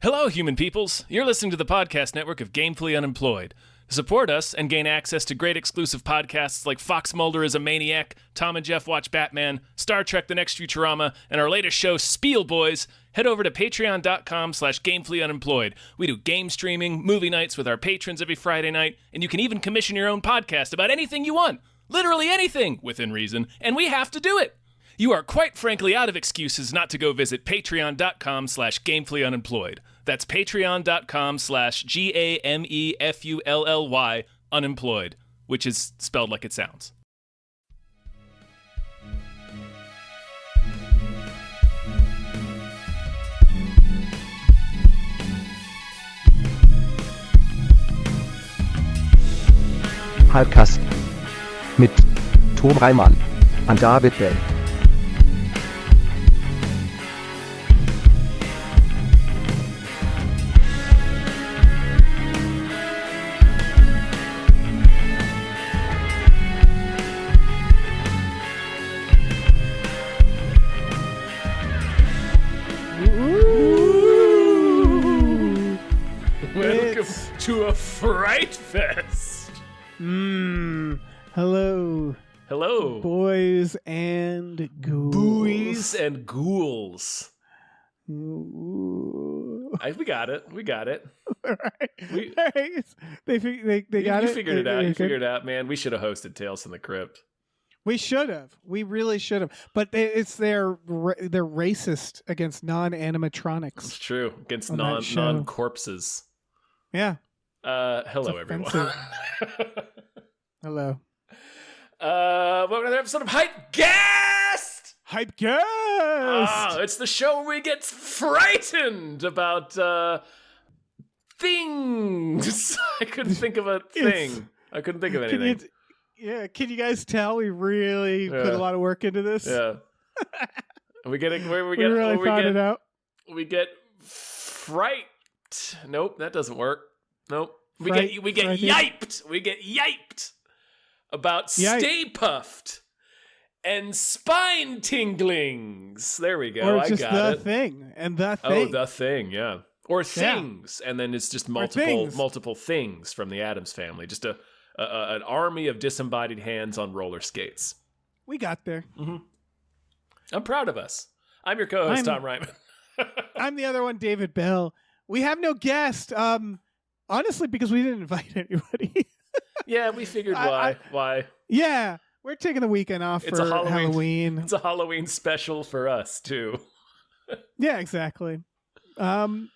Hello, human peoples. You're listening to the podcast network of Gamefully Unemployed. To support us and gain access to great exclusive podcasts like Fox Mulder is a Maniac, Tom and Jeff Watch Batman, Star Trek The Next Futurama, and our latest show, Spiel Boys, head over to patreon.com/gamefullyunemployed. We do game streaming, movie nights with our patrons every Friday night, and you can even commission your own podcast about anything you want. Literally anything, within reason, and we have to do it. You are quite frankly out of excuses not to go visit patreon.com/gamefullyunemployed. That's patreon.com/GAMEFULLY unemployed, which is spelled like it sounds. HypeGHAST mit Tom Reimann und David Bell. Welcome to a Fright Fest. Hello. Hello. Boys and ghouls. Buoys and ghouls. Ooh. We got it. All right. All right. They got You it. figured it out. You figured it out, man. We should have hosted Tales from the Crypt. We should have. We really should have. But they're racist against non-animatronics. It's true. Against On that show. non-corpses. Yeah. Hello, It's everyone. Hello. Welcome to another episode of HypeGHAST! HypeGHAST! Oh, it's the show where we get frightened about things. I couldn't think of a thing. I couldn't think of anything. Can you guys tell we really put a lot of work into this? Yeah. We get it out. We get fright. Nope, that doesn't work. Nope. We Fright- get frightened. yiped. We get yiped about Stay Puffed and spine tinglings. There we go. Or I just got the it. thing and the Oh, thing. the thing, yeah. Or things, and then it's just multiple things from the Addams Family. Just an army of disembodied hands on roller skates. We got there. Mm-hmm. I'm proud of us. I'm your co-host, Tom Ryman. I'm the other one, David Bell. We have no guest. Honestly, because we didn't invite anybody. Yeah, we figured why. Yeah, we're taking the weekend off for Halloween. It's a Halloween special for us too. Yeah, exactly. I mean,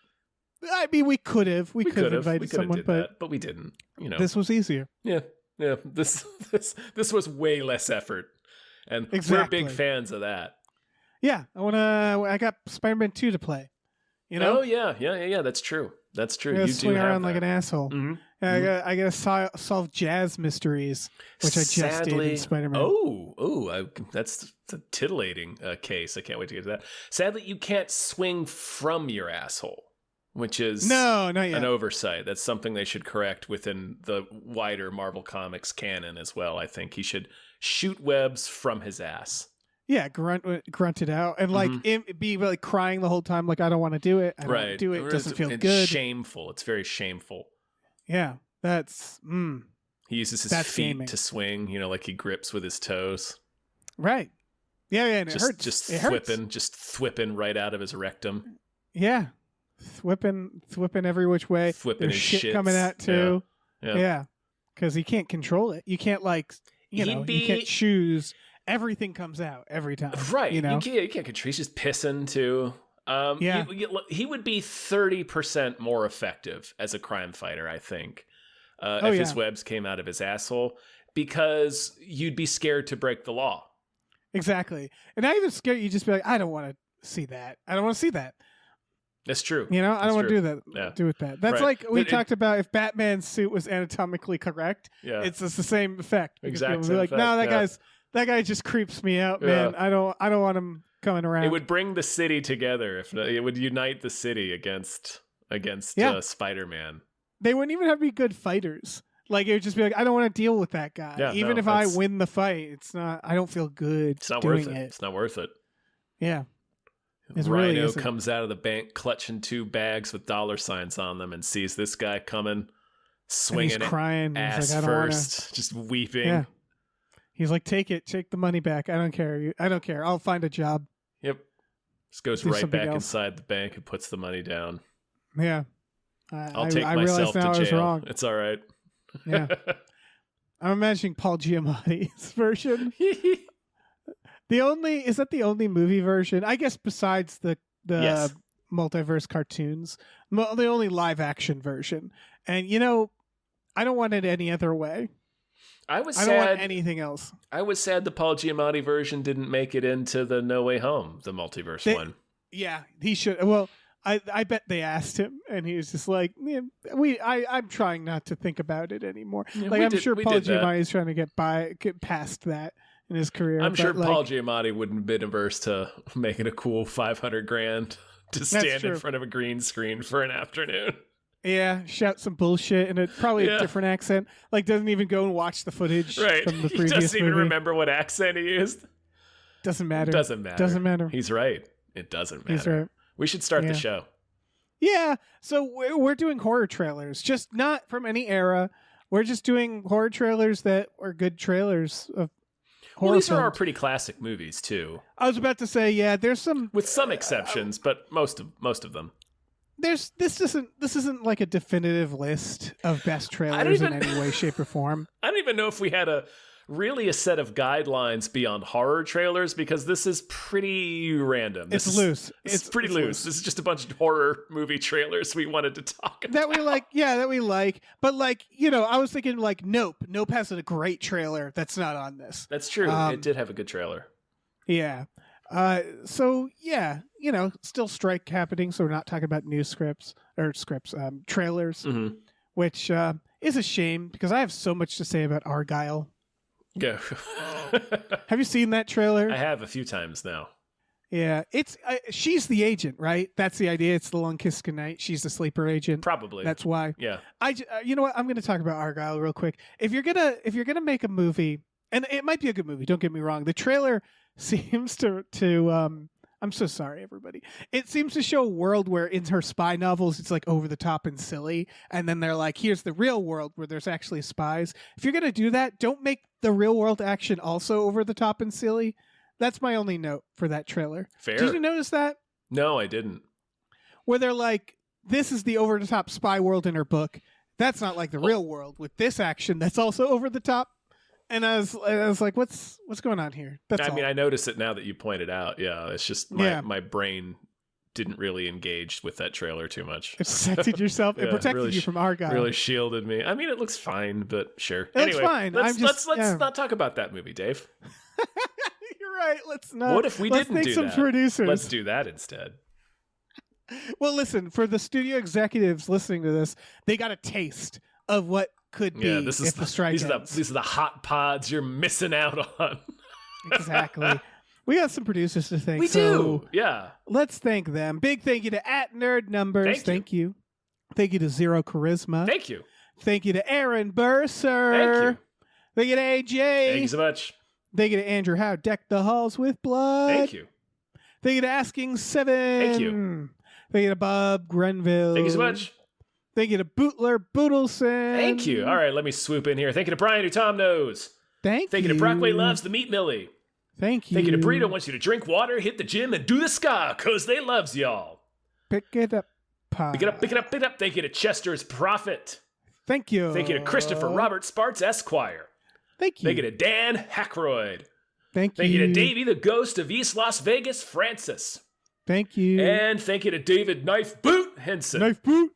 we could have invited someone, but we didn't. You know, this was easier. Yeah. This was way less effort, and we're big fans of that. Yeah, I got Spider-Man 2 to play. You know? Oh yeah. That's true. You swing do around have like that. an asshole. Mm-hmm. I gotta solve jazz mysteries, which I just did in Spider-Man. That's a titillating case. I can't wait to get to that. Sadly, you can't swing from your asshole, which is not yet. An oversight. That's something they should correct within the wider Marvel Comics canon as well. I think he should shoot webs from his ass. Yeah, grunt it out, and be like crying the whole time, like I don't want to do it. I don't want to do it. It doesn't feel it's good. Shameful. It's very shameful. Yeah, that's. He uses his feet shaming. to swing. You know, like he grips with his toes. Right. Yeah, and it hurts. Just it thwipping right out of his rectum. Yeah, thwipping every which way. Thwipping There's his shit shits. coming out too. Yeah. Because he can't control it. You can't you can't choose. Everything comes out every time. Right. You know? You can't control. He's just pissing too. He would be 30% more effective as a crime fighter, I think, if his webs came out of his asshole, because you'd be scared to break the law. Exactly. And not even scared. You just be like, I don't want to see that. I don't want to see that. That's true. You know, I don't want to do that. Yeah. Do with that. That's like we talked about. If Batman's suit was anatomically correct, it's just the same effect. Exactly. People would be like, no, that guy just creeps me out, man. I don't want him coming around. It would bring the city together. It would unite the city against Spider-Man. They wouldn't even have to be good fighters. Like, it would just be like, I don't want to deal with that guy. Yeah, even if I win the fight, I don't feel good It's not doing worth it. it. It's not worth it. Yeah. It really Rhino isn't. comes out of the bank clutching 2 bags with dollar signs on them and sees this guy coming, swinging he's crying. it He's ass like, I don't wanna- first, just weeping. Yeah. He's like, take the money back. I don't care. I don't care. I'll find a job. Yep. Just goes Do right something back else. inside the bank and puts the money down. Yeah. I'll take I myself realized now to I was jail. wrong. It's all right. Yeah. I'm imagining Paul Giamatti's version. Is that the only movie version? I guess besides the Yes. multiverse cartoons, the only live action version. And I don't want it any other way. I was I don't want sad. anything else. I was sad the Paul Giamatti version didn't make it into the No Way Home, the multiverse one. Yeah, he should. Well, I bet they asked him, and he was just like, yeah, I'm trying not to think about it anymore. Yeah, Like I'm sure we Paul did that. Giamatti is trying to get past that in his career. I'm sure but, Paul like, Giamatti wouldn't have been averse to making a cool $500,000 to stand in true. front of a green screen for an afternoon. Yeah, shout some bullshit in probably Yeah. a different accent. Like doesn't even go and watch the footage Right. from the He previous doesn't even movie. remember what accent he used. Doesn't matter. Doesn't matter. Doesn't matter. He's right. It doesn't matter. He's right. We should start Yeah. the show. Yeah. So we're doing horror trailers, just not from any era. We're just doing horror trailers that are good trailers of horror Well, these are our films. pretty classic movies too, I was about to say, yeah, there's some. with some exceptions, but most of them. This isn't like a definitive list of best trailers in any way, shape, or form. I don't even know if we had a set of guidelines beyond horror trailers, because this is pretty random. It's loose. It's pretty loose. This is just a bunch of horror movie trailers we wanted to talk about. That we like, yeah, that we like. But like, I was thinking like Nope. Nope has a great trailer that's not on this. That's true. It did have a good trailer. Yeah. So yeah, still strike happening. So we're not talking about new trailers, Mm-hmm. which is a shame because I have so much to say about Argyle. Go. Have you seen that trailer? I have a few times now. Yeah, it's she's the agent, right? That's the idea. It's the long kiss goodnight. She's the sleeper agent. Probably. That's why. Yeah. You know what? I'm going to talk about Argyle real quick. If you're gonna make a movie, and it might be a good movie. Don't get me wrong. The trailer seems to I'm so sorry, everybody. It seems to show a world where in her spy novels it's like over the top and silly, and then they're like, here's the real world where there's actually spies. If you're gonna do that, don't make the real world action also over the top and silly. That's my only note for that trailer. Fair. Did you notice that? No, I didn't. Where they're like, this is the over the top spy world in her book. That's not like the real world with this action that's also over the top. And I was like, what's going on here? That's all. I notice it now that you pointed out. Yeah, it's just my brain didn't really engage with that trailer too much. It protected yourself. It Yeah, protected really you from Argyle. Really shielded me. I mean, it looks fine, but sure. It looks Anyway, fine. Let's yeah. not talk about that movie, Dave. You're right. Let's not. What if we let's didn't thank do some that? producers. Let's do that instead. Well, listen, for the studio executives listening to this, they got a taste of what could be Yeah, if the strike these ends. are the hot pods you're missing out on. Exactly. We got some producers to thank. We so do. Yeah. let's thank them. Big thank you to @NerdNumbers. Thank you. Thank you to Zero Charisma. Thank you. Thank you to Aaron Burser. Thank you. Thank you to AJ. Thank you so much. Thank you to Andrew Howe. Deck the halls with blood. Thank you. Thank you to Asking Seven. Thank you. Thank you to Bob Grenville. Thank you so much. Thank you to Bootler Boodleson. Thank you. All right, let me swoop in here. Thank you to Brian, who Tom knows. Thank you to Brockway Loves the Meat Millie. Thank you. Thank you to Burrito wants you to drink water, hit the gym, and do the ska, cause they loves y'all. Pick it up. Pick it up, pick it up, pick it up. Thank you to Chester's Prophet. Thank you. Thank you to Christopher Robert Sparts Esquire. Thank you. Thank you to Dan Hackroyd. Thank you. Thank you to Davey, the ghost of East Las Vegas, Francis. Thank you. And thank you to David Knife Boot Henson. Knife boot.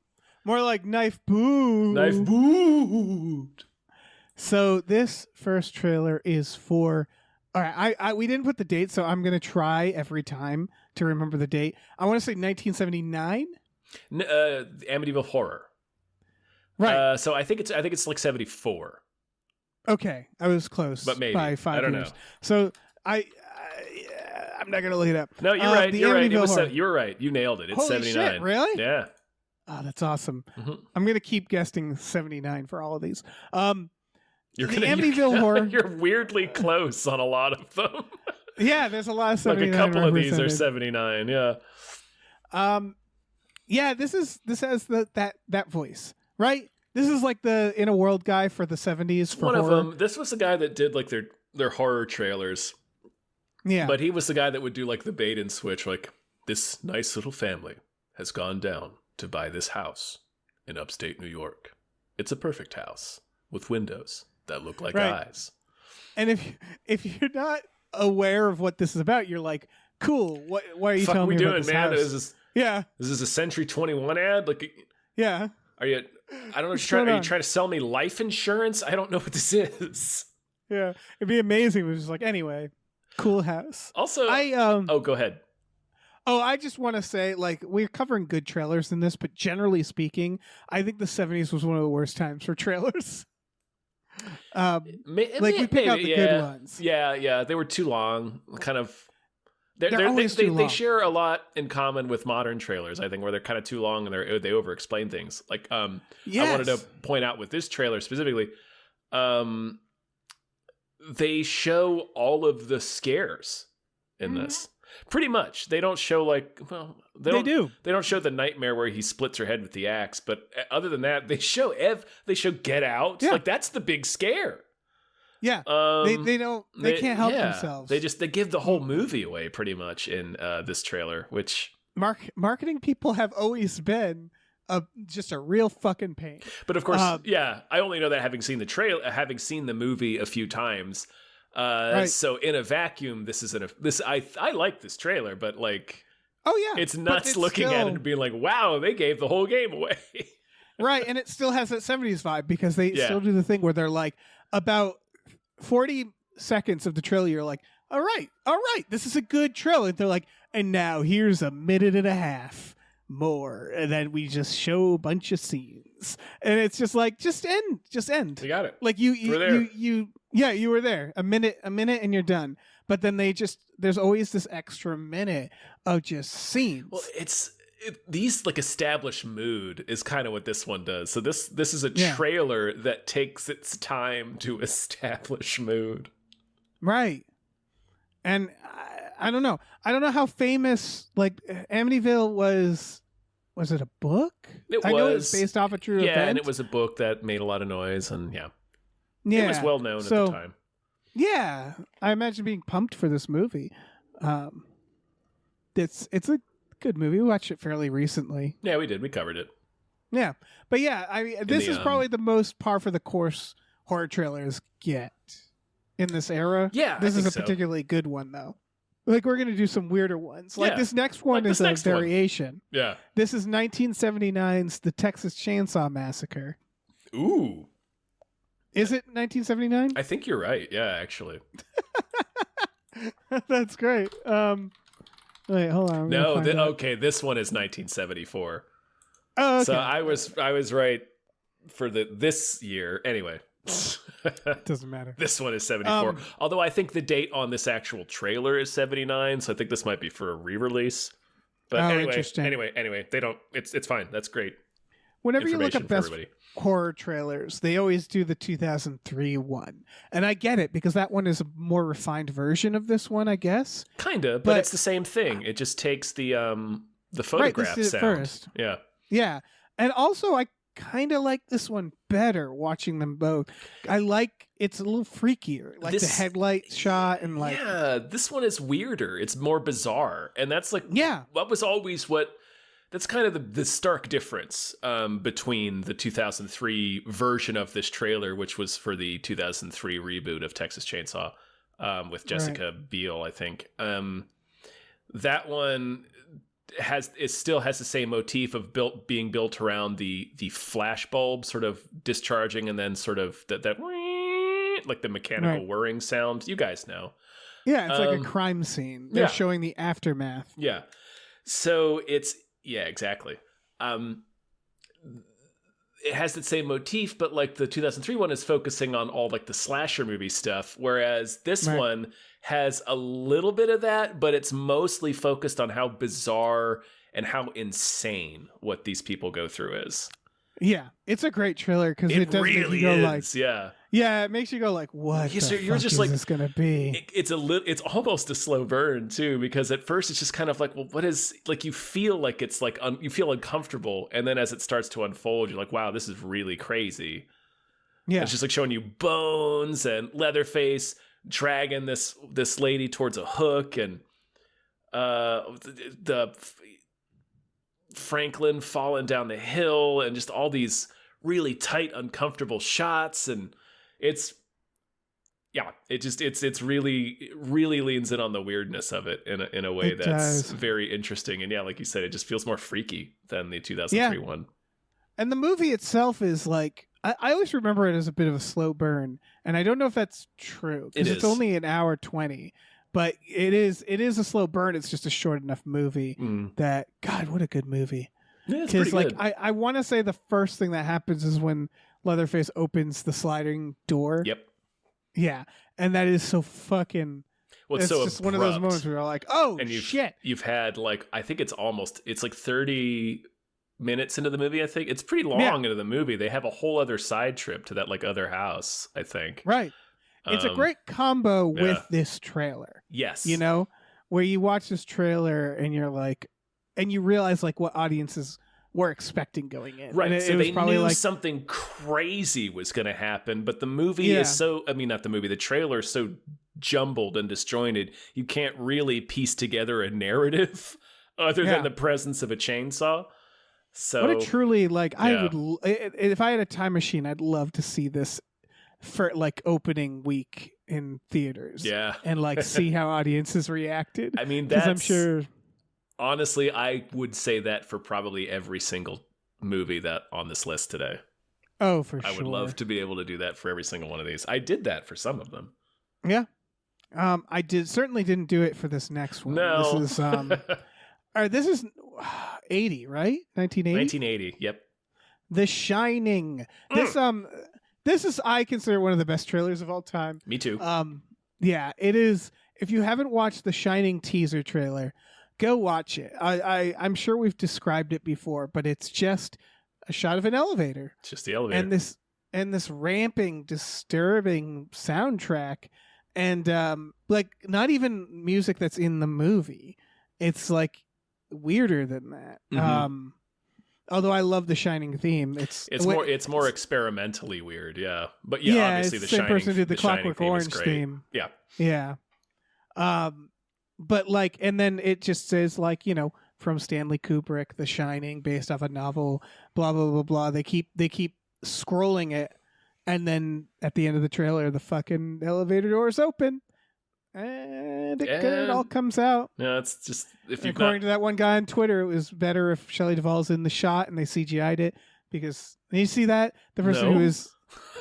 More like knife boot. Knife Boot. So this first trailer is for. All right, we didn't put the date, so I'm gonna try every time to remember the date. I want to say 1979. Amityville Horror. Right. So I think it's like 74. Okay, I was close, But maybe. by 5 I don't years. know. So I'm not gonna look it up. No, you're right. The You're right. Amityville Horror. You're right. You nailed it. It's Holy 79. shit, really? Yeah. Oh, that's awesome. Mhm. I'm gonna keep guessing 79 for all of these. You're The gonna, Amityville Horror. You're weirdly close on a lot of them. Yeah, there's a lot of Like 79 a couple of these are represented. 79. Yeah. Yeah, this has that voice, right? This is like the In a World guy for the 70s for One horror. of them. This was the guy that did like their horror trailers. Yeah. But he was the guy that would do like the bait and switch, like, this nice little family has gone down to buy this house in upstate New York. It's a perfect house with windows that look like Right. eyes. And if you're not aware of what this is about, you're like, cool. What are you Fuck telling we me doing, about this man? house? Yeah. Is this a Century 21 ad? Like, Yeah. are you? I don't know. What's Are going you on? trying to sell me life insurance? I don't know what this is. Yeah. It'd be amazing. It was just like, anyway, cool house. Also, Oh, go ahead. I just want to say, like, we're covering good trailers in this, but generally speaking, I think the 70s was one of the worst times for trailers. Like, we pick out the good ones. Yeah, they were too long. Kind of. They're always too They long. share a lot in common with modern trailers, I think, where they're kind of too long and they over explain things. Like, Yes. I wanted to point out with this trailer specifically, they show all of the scares in this. Pretty much. They don't show They do. They don't show the nightmare where he splits her head with the axe, but other than that, they show Get Out. Yeah. Like, that's the big scare. Yeah. They can't help themselves. They give the whole movie away pretty much in this trailer, which Marketing people have always been just a real fucking pain. but of course, I only know that having seen the movie a few times. Right. So in a vacuum, I like this trailer, but like, Oh yeah, it's but nuts looking at it still- and being like, wow, they gave the whole game away. right, and it still has that 70s vibe because they Yeah. still do the thing where they're like about 40 seconds of the trailer, you're like, all right, this is a good trailer. They're like, and now here's a minute and a half more, and then we just show a bunch of scenes, and it's just like, just end. We got it. Like We're there. you were there. A minute, and you're done. But then there's always this extra minute of just scenes. Well, these like establish mood is kind of what this one does. So this is a Yeah. trailer that takes its time to establish mood. Right. And I don't know. I don't know how famous like Amityville was. Was it a book? I know it was based off a true yeah, event. and it was a book that made a lot of noise, and yeah, Yeah. it was well known at the time. Yeah, I imagine being pumped for this movie. It's a good movie. We watched it fairly recently. Yeah, we did. We covered it. Yeah, but yeah, I mean, this the, is probably the most par for the course horror trailers get in this era. Yeah, I this is think a so. particularly good one though. Like we're gonna do some weirder ones. Like Yeah, this next one like is this a next one. variation. Yeah. This is 1979's The Texas Chainsaw Massacre. Ooh, Is it 1979? I think you're right. Yeah, actually. That's great. Wait, hold on. I'm gonna No, find out. okay, this one is 1974. Oh, okay. So I was right for this year. Anyway. Doesn't matter. This one is 74. Um, Although I think the date on this actual trailer is 79, so I think this might be for a re-release. But Oh, anyway, interesting. anyway, they don't it's fine. That's great. Whenever you look information at for best everybody. horror trailers, they always do the 2003 one. And I get it because that one is a more refined version of this one, I guess. Kinda, but but- it's the same thing. It just takes the Right, photograph this is it sound. first. Yeah. Yeah. And also I kind of like this one better watching them both. I like it's a little freakier. Like the This- headlight shot and like yeah, this one is weirder. It's more bizarre. And that's like yeah. that's kind of the stark difference between the 2003 version of this trailer, which was for the 2003 reboot of Texas Chainsaw with Jessica Biel, I think. That one still has the same motif of being built around the flash bulb sort of discharging and then sort of that like the mechanical Right. whirring sound. You guys know. Yeah, it's like a crime scene. They're yeah. showing the aftermath. Yeah. So exactly. It has the same motif, but like the 2003 one is focusing on all like the slasher movie stuff, whereas this Right. one has a little bit of that, but it's mostly focused on how bizarre and how insane what these people go through is. Yeah, it's a great trailer because it does really make you go like, yeah, it makes you go like, what Yes, the you're fuck just is like, this gonna be? It's almost a slow burn too, because at first it's just kind of like, well, what is, like, you feel like it's like you feel uncomfortable, and then as it starts to unfold, you're like, wow, this is really crazy. Yeah, It's just like showing you bones and Leatherface dragging this lady towards a hook, and the Franklin falling down the hill, and just all these really tight, uncomfortable shots, and it's really leans in on the weirdness of it in a way that's very interesting, and like you said, it just feels more freaky than the 2003 one. And the movie itself is like, I always remember it as a bit of a slow burn, and I don't know if that's true because it's only an hour 20. But it is a slow burn. It's just a short enough movie that, God, what a good movie. Yeah, it's pretty good. I want to say the first thing that happens is when Leatherface opens the sliding door. Yep. Yeah, and that is so fucking. Well, it's just one of those moments where you're like, oh, shit. You've had like, I think it's like 30 minutes into the movie. I think it's pretty long into the movie. They have a whole other side trip to that like other house, I think. Right. It's a great combo with this trailer. Yes. You know, where you watch this trailer and you're like, and you realize like what audiences were expecting going in. Right. And so it was they probably knew like something crazy was going to happen, but the movie is so, the trailer is so jumbled and disjointed. You can't really piece together a narrative other than the presence of a chainsaw. So what a truly I would, if I had a time machine, I'd love to see this for like opening week in theaters. Yeah. And like see how audiences reacted. I mean, I'm sure. Honestly, I would say that for probably every single movie that on this list today. Oh, for sure. I would love to be able to do that for every single one of these. I did that for some of them. Yeah. I certainly didn't do it for this next one. No. This is 80, right? 1980? 1980, yep. The Shining. This is, I consider, one of the best trailers of all time. Me too. Yeah, it is. If you haven't watched the Shining teaser trailer, go watch it. I'm sure we've described it before, but it's just a shot of an elevator. It's just the elevator. And this ramping, disturbing soundtrack, and like not even music that's in the movie. It's like weirder than that. Mm-hmm. Although I love the Shining theme, it's more experimentally weird, yeah. But obviously it's the same Shining, person did the Clockwork Orange theme. Yeah. But like, and then it just says like, from Stanley Kubrick, The Shining, based off a novel, blah blah blah blah. They keep scrolling it, and then at the end of the trailer, the fucking elevator doors open. And it all comes out. Yeah, it's just according to that one guy on Twitter, it was better if Shelley Duvall's in the shot and they CGI'd it because you see that the person who is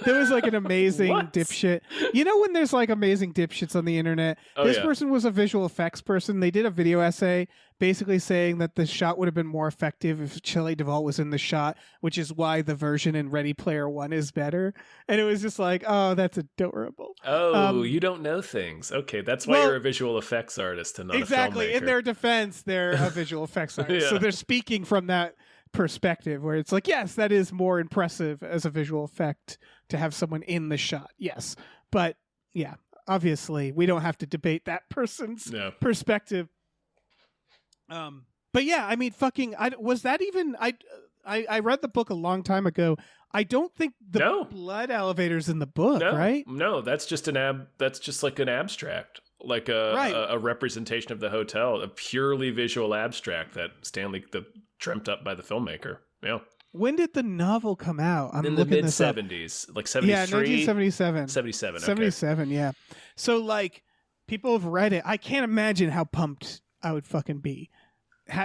there was like an amazing dipshit. You know when there's like amazing dipshits on the internet? This person was a visual effects person. They did a video essay basically saying that the shot would have been more effective if Shelley Duvall was in the shot, which is why the version in Ready Player One is better. And it was just like, oh, that's adorable. Oh, you don't know things. Okay, that's why you're a visual effects artist and not exactly. a filmmaker. In their defense, they're a visual effects artist. So they're speaking from that perspective where it's like, yes, that is more impressive as a visual effect to have someone in the shot. Yes. But yeah, obviously we don't have to debate that person's perspective. But yeah, I mean, was that even, I read the book a long time ago. I don't think the blood elevator's in the book, right? No, that's just like an abstract, like a representation of the hotel, a purely visual abstract that Stanley dreamt up by the filmmaker. Yeah. When did the novel come out? I'm in the mid 70s, like 73. Yeah, 1977. 77. Okay. 77. Yeah. So like, people have read it. I can't imagine how pumped I would fucking be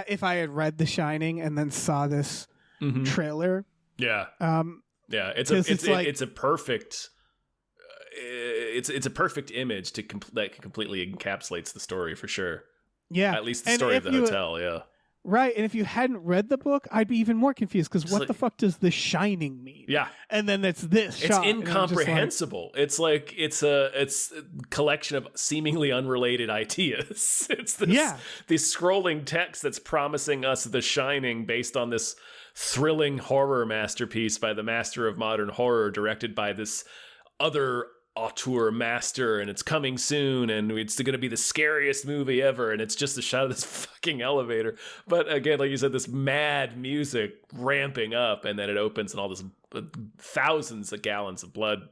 if I had read The Shining and then saw this trailer. Yeah. Yeah. It's a perfect. It's a perfect image that completely encapsulates the story for sure. Yeah. At least the story of the hotel. Yeah. Right, and if you hadn't read the book, I'd be even more confused because what the fuck does The Shining mean? Yeah, and then it's this. It's incomprehensible. It's a collection of seemingly unrelated ideas. It's this scrolling text that's promising us The Shining based on this thrilling horror masterpiece by the master of modern horror, directed by this other auteur master, and it's coming soon, and it's going to be the scariest movie ever, and it's just a shot of this fucking elevator. But again, like you said, this mad music ramping up, and then it opens and all this thousands of gallons of blood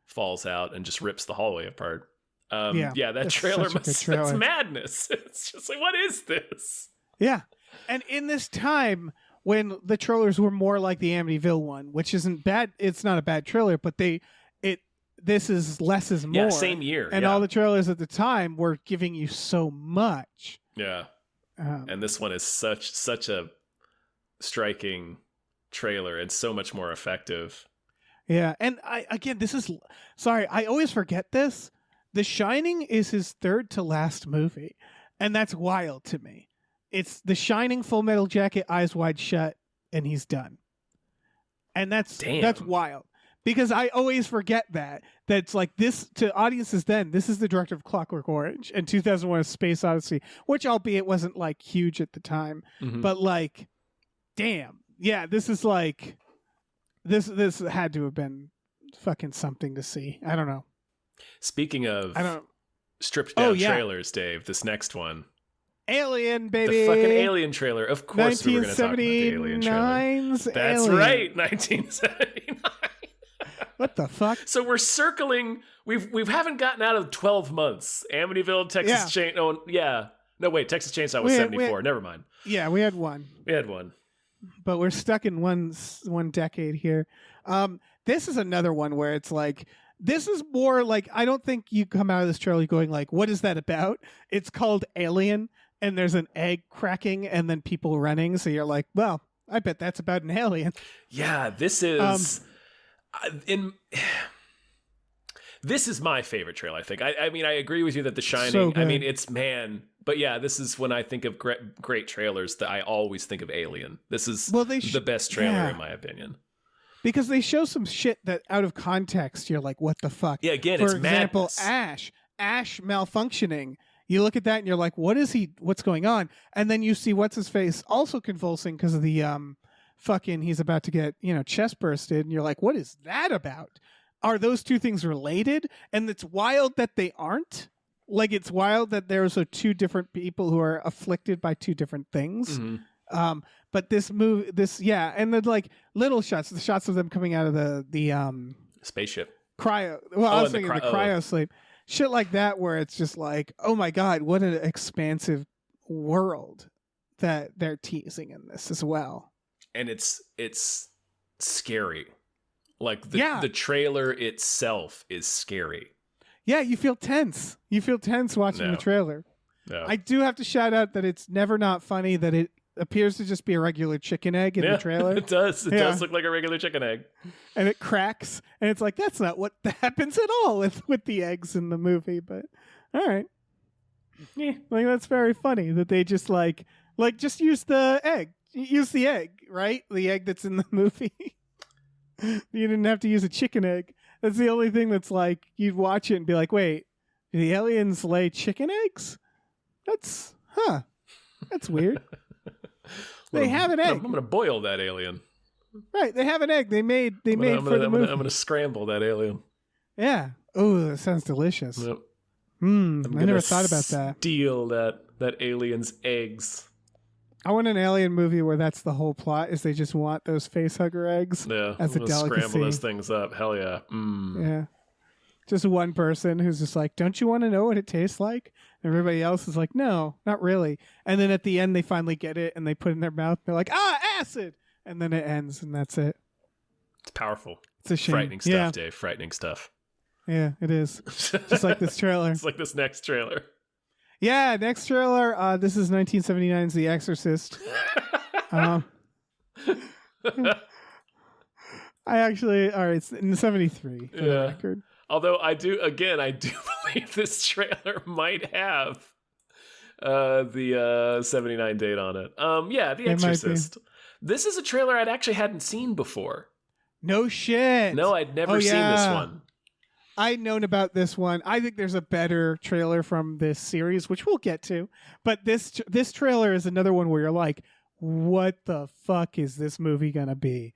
falls out and just rips the hallway apart. That trailer that's madness. It's just like, what is this? Yeah. And in this time when the trailers were more like the Amityville one, which isn't bad, it's not a bad trailer, but this is less is more. Yeah, same year. And all the trailers at the time were giving you so much. Yeah. And this one is such a striking trailer and so much more effective. Yeah. And I always forget this. The Shining is his third to last movie. And that's wild to me. It's The Shining, Full Metal Jacket, Eyes Wide Shut, and he's done. And that's wild. Because I always forget that. That's like this, to audiences then, this is the director of Clockwork Orange and 2001 A Space Odyssey, which albeit wasn't like huge at the time. Mm-hmm. But like, damn. Yeah, this is like, this had to have been fucking something to see. I don't know. Speaking of stripped down trailers, Dave, this next one. Alien, baby. The fucking Alien trailer. Of course we were going to talk about the Alien trailer. That's Alien. Right, 1979. What the fuck? So we're circling. We haven't gotten out of 12 months. Amityville, Texas Chainsaw. Oh, yeah. No, wait. Texas Chainsaw was 74. Never mind. Yeah, we had one. But we're stuck in one decade here. This is another one where it's like, this is more like, I don't think you come out of this trailer going like, what is that about? It's called Alien, and there's an egg cracking and then people running. So you're like, well, I bet that's about an alien. Yeah, this is... this is my favorite trailer, I think. I mean, I agree with you that The Shining, I mean, it's but yeah, this is when I think of great trailers that I always think of Alien. This is the best trailer in my opinion. Because they show some shit that out of context, you're like, what the fuck? Yeah, again, For it's example, madness. Ash malfunctioning. You look at that and you're like, what's going on? And then you see what's his face also convulsing because of the fucking he's about to get, chest bursted, and you're like, what is that about? Are those two things related? And it's wild that they aren't. Like, it's wild that there's two different people who are afflicted by two different things. Mm-hmm. But this movie, and then like little shots, the shots of them coming out of the spaceship. Cryo. Well, I was thinking the cryo sleep. Shit like that, where it's just like, oh my God, what an expansive world that they're teasing in this as well. And it's scary. Like the trailer itself is scary. Yeah, you feel tense. You feel tense watching the trailer. No. I do have to shout out that it's never not funny that it appears to just be a regular chicken egg in the trailer. It does. It does look like a regular chicken egg. And it cracks. And it's like, that's not what happens at all with the eggs in the movie. But all right. Yeah. Like, that's very funny that they just like just use the egg. Use the egg, right? The egg that's in the movie. You didn't have to use a chicken egg. That's the only thing that's like, you'd watch it and be like, wait, do the aliens lay chicken eggs? That's weird. They have an egg. I'm going to boil that alien. Right, they have an egg. They made for the movie. I'm going to scramble that alien. Yeah. Oh, that sounds delicious. Yep. I never thought about that. Steal that alien's eggs. I want an alien movie where that's the whole plot, is they just want those facehugger eggs as a delicacy. Scramble those things up. Hell yeah. Yeah. Just one person who's just like, don't you want to know what it tastes like? And everybody else is like, no, not really. And then at the end, they finally get it and they put it in their mouth. They're like, acid. And then it ends and that's it. It's powerful. It's a shame. Frightening stuff, Dave. Frightening stuff. Yeah, it is. Just like this trailer. It's like this next trailer. Yeah, next trailer. This is 1979's The Exorcist. All right, it's in 73 for the record. Although I do believe this trailer might have the 79 date on it. The Exorcist. This is a trailer I'd actually hadn't seen before. No shit. No, I'd never seen this one. I'd known about this one. I think there's a better trailer from this series, which we'll get to. But this trailer is another one where you're like, what the fuck is this movie gonna be?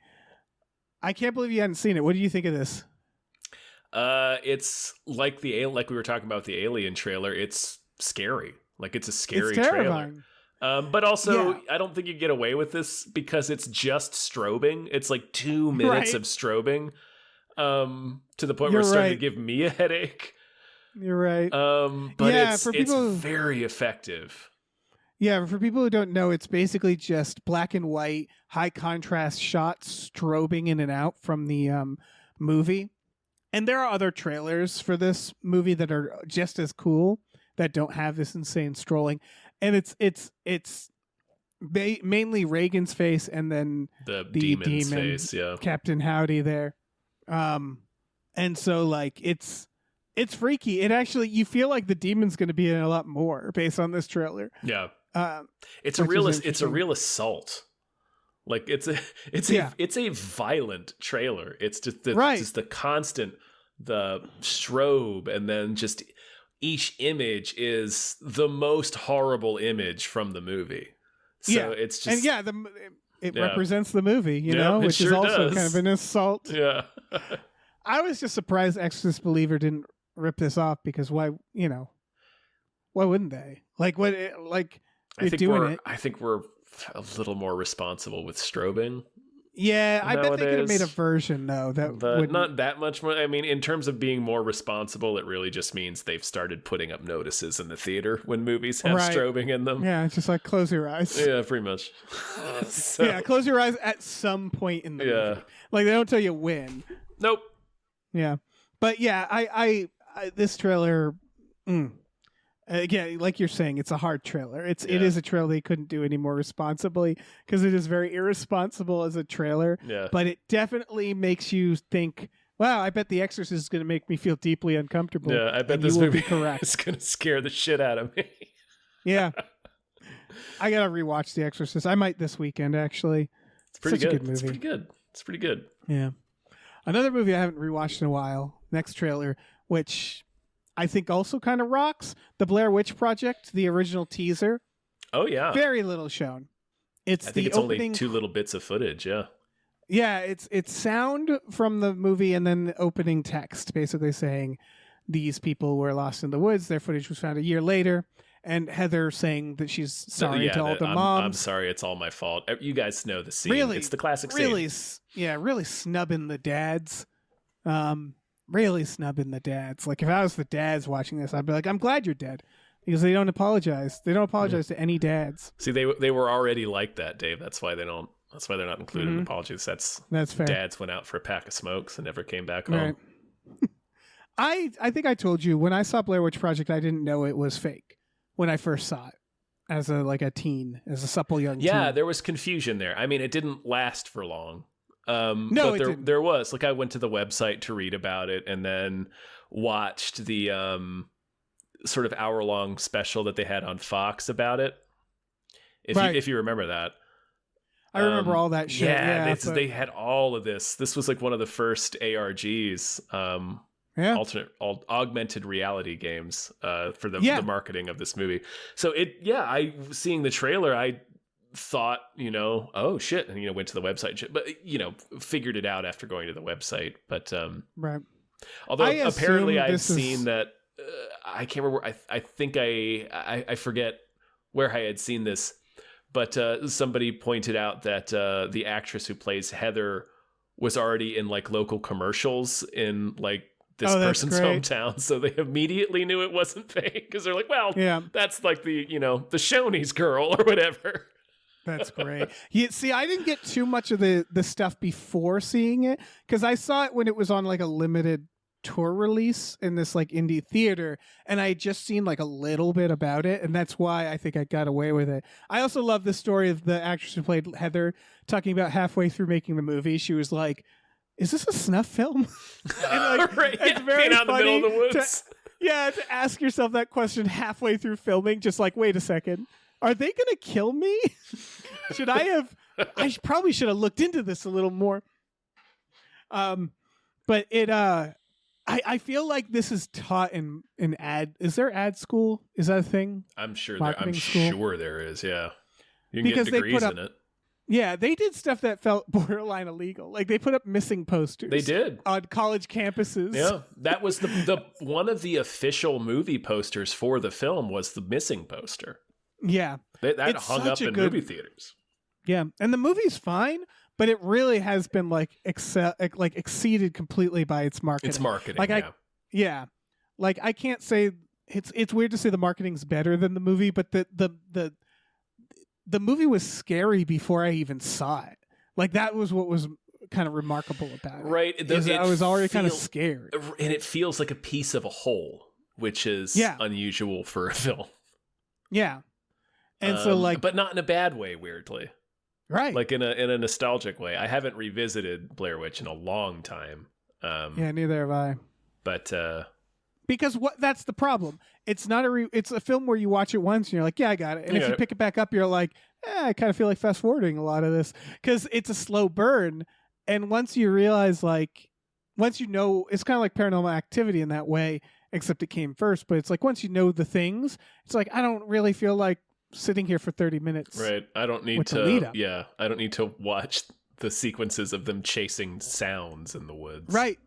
I can't believe you hadn't seen it. What do you think of this? It's like like we were talking about the Alien trailer. It's scary. Like it's a scary It's trailer. terrifying. But also, Yeah. I don't think you get away with this because it's just strobing. It's like 2 minutes Right. of strobing, to the point You're where it's starting right. to give me a headache. You're right. But Yeah, it's for people- very effective. Yeah, for people who don't know, it's basically just black and white, high contrast shots strobing in and out from the movie. And there are other trailers for this movie that are just as cool that don't have this insane strolling. And it's mainly Reagan's face and then The the demon's demon, face, yeah. Captain Howdy there. And so like it's freaky. It actually, you feel like the demon's going to be in a lot more based on this trailer. Yeah. Which It's is a real interesting. assault. Like it's Yeah. a violent trailer. It's just Right. the constant, the strobe, and then just each image is the most horrible image from the movie. So Yeah. it's just And yeah, it Yeah. represents the movie, you Yeah, know, it which is sure also does. kind of an assault. yeah. I was just surprised Exorcist Believer didn't rip this off because why wouldn't they? Like what? Like I they're think doing it. I think we're a little more responsible with strobing. Yeah, I bet they could have made a nowadays. version though that But wouldn't. not that much more. I mean, in terms of being more responsible, it really just means they've started putting up notices in the theater when movies have Right. strobing in them. Yeah, it's just like close your eyes. Yeah, pretty much. So, Yeah, close your eyes at some point in the Yeah. movie. Like they don't tell you when. Nope. Yeah, but yeah, I this trailer. Again, like you're saying, it's a hard trailer. It Yeah. is a trailer they couldn't do any more responsibly because it is very irresponsible as a trailer. Yeah. But it definitely makes you think, wow, I bet The Exorcist is going to make me feel deeply uncomfortable. Yeah, I bet And this you will movie be correct. is going to scare the shit out of me. Yeah. I got to rewatch The Exorcist. I might this weekend, actually. It's pretty Such a good. good It's movie. pretty good. It's pretty good. Yeah. Another movie I haven't rewatched in a while, next trailer, which I think also kind of rocks, The Blair Witch Project, the original teaser. Oh, yeah. Very little shown. It's I think the it's opening. only 2 little bits of footage, yeah. Yeah, it's sound from the movie and then the opening text basically saying these people were lost in the woods. Their footage was found a year later. And Heather saying that she's sorry Yeah, to all that the I'm moms. sorry, it's all my fault. You guys know the scene. Really, It's the classic really, scene. really snubbing the dads. Really snubbing the dads. Like if I was the dads watching this, I'd be like, I'm glad you're dead because they don't apologize. They don't apologize to any dads. See, they were already like that, Dave. That's why they're not included in apologies. That's fair. dads went out for a pack of smokes and never came back home. Right. I think I told you when I saw Blair Witch Project, I didn't know it was fake when I first saw it as a teen, as a supple young teen. Yeah, there was confusion there. I mean, it didn't last for long. No, but it didn't. there was. Like, I went to the website to read about it and then watched the sort of hour-long special that they had on Fox about it. If you remember that. I remember all that shit. Yeah, they had all of this. This was like one of the first ARGs, augmented reality games for the marketing of this movie. So seeing the trailer, I thought, oh shit, and went to the website, but figured it out after going to the website. But right. Although apparently I've this seen that, I can't remember. I think I forget where I had seen this. But somebody pointed out that the actress who plays Heather was already in like local commercials in like this person's hometown, so they immediately knew it wasn't fake because they're like, well, that's like the the Shoney's girl or whatever. That's great. See, I didn't get too much of the stuff before seeing it because I saw it when it was on like a limited tour release in this like indie theater, and I had just seen like a little bit about it, and that's why I think I got away with it. I also love the story of the actress who played Heather talking about halfway through making the movie, she was like, "Is this a snuff film?" And like, right, it's very being out in the funny middle of the woods. to ask yourself that question halfway through filming, just like, wait a second, are they gonna kill me? I probably should have looked into this a little more. But it I feel like this is taught in ad. Is there ad school? Is that a thing? I'm sure. Marketing school? Sure there is. Yeah. You can Because get they degrees put up- in it. Yeah, they did stuff that felt borderline illegal. Like they put up missing posters. They did. On college campuses. Yeah, that was the one of the official movie posters for the film was the missing poster. Yeah. That It's hung up such a in good- movie theaters. Yeah, and the movie's fine, but it really has been exceeded completely by its marketing. It's marketing. Yeah, like I can't say it's weird to say the marketing's better than the movie, but the movie was scary before I even saw it. Like that was what was kind of remarkable about it. Right. I was already kind of scared, and it feels like a piece of a whole, which is unusual for a film. Yeah, and so but not in a bad way. Weirdly. Right. Like in a nostalgic way. I haven't revisited Blair Witch in a long time. Yeah, neither have I. But because that's the problem. It's not it's a film where you watch it once and you're like, yeah, I got it. And if you pick it back up, you're like, I kind of feel like fast forwarding a lot of this because it's a slow burn. And once you realize, once you know, it's kind of like Paranormal Activity in that way, except it came first. But it's like once you know the things, it's like I don't really feel like sitting here for 30 minutes. Right. I don't need to. Yeah. I don't need to watch the sequences of them chasing sounds in the woods. Right.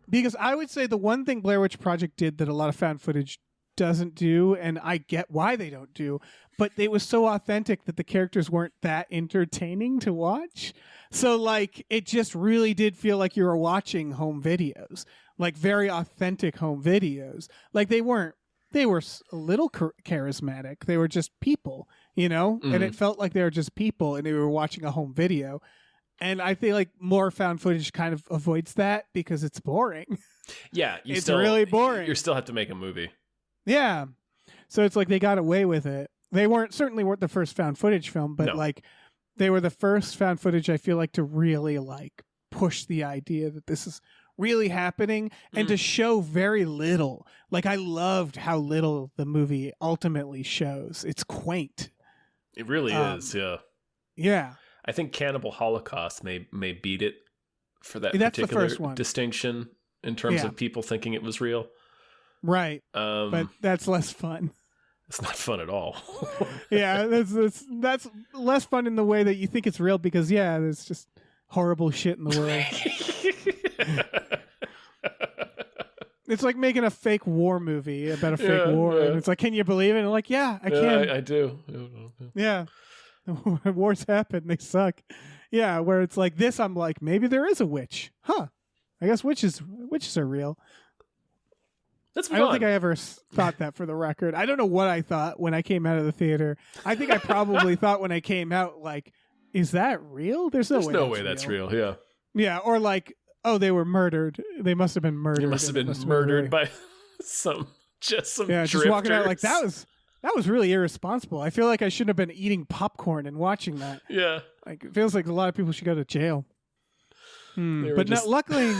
Because I would say the one thing Blair Witch Project did that a lot of found footage doesn't do, and I get why they don't do, but it was so authentic that the characters weren't that entertaining to watch. So it just really did feel like you were watching home videos, like very authentic home videos. Like they were a little charismatic. They were just people, and it felt like they were just people and they were watching a home video. And I feel like more found footage kind of avoids that because it's boring. Yeah. It's really boring. You still have to make a movie. Yeah. So it's like they got away with it. They certainly weren't the first found footage film, but they were the first found footage I feel like to really push the idea that this is really happening and to show very little. Like I loved how little the movie ultimately shows. It's quaint. It really is, yeah. Yeah. I think Cannibal Holocaust may beat it for that That's particular the first one. distinction in terms of people thinking it was real. Right. But that's less fun. It's not fun at all. Yeah, that's less fun in the way that you think it's real because there's just horrible shit in the world. It's like making a fake war movie about a fake war, and it's like, can you believe it? And I'm like, yeah, I can. I do. Yeah. Wars happen. They suck. Yeah, where it's like this, I'm like, maybe there is a witch. Huh. I guess witches are real. That's fun. I don't think I ever thought that for the record. I don't know what I thought when I came out of the theater. I think I probably thought when I came out, is that real? There's no way that's real. Yeah. Yeah, or oh, they were murdered. They must have been murdered. They must have been murdered by some yeah, just walking out like that was really irresponsible. I feel like I shouldn't have been eating popcorn and watching that. Yeah. It feels like a lot of people should go to jail. But luckily...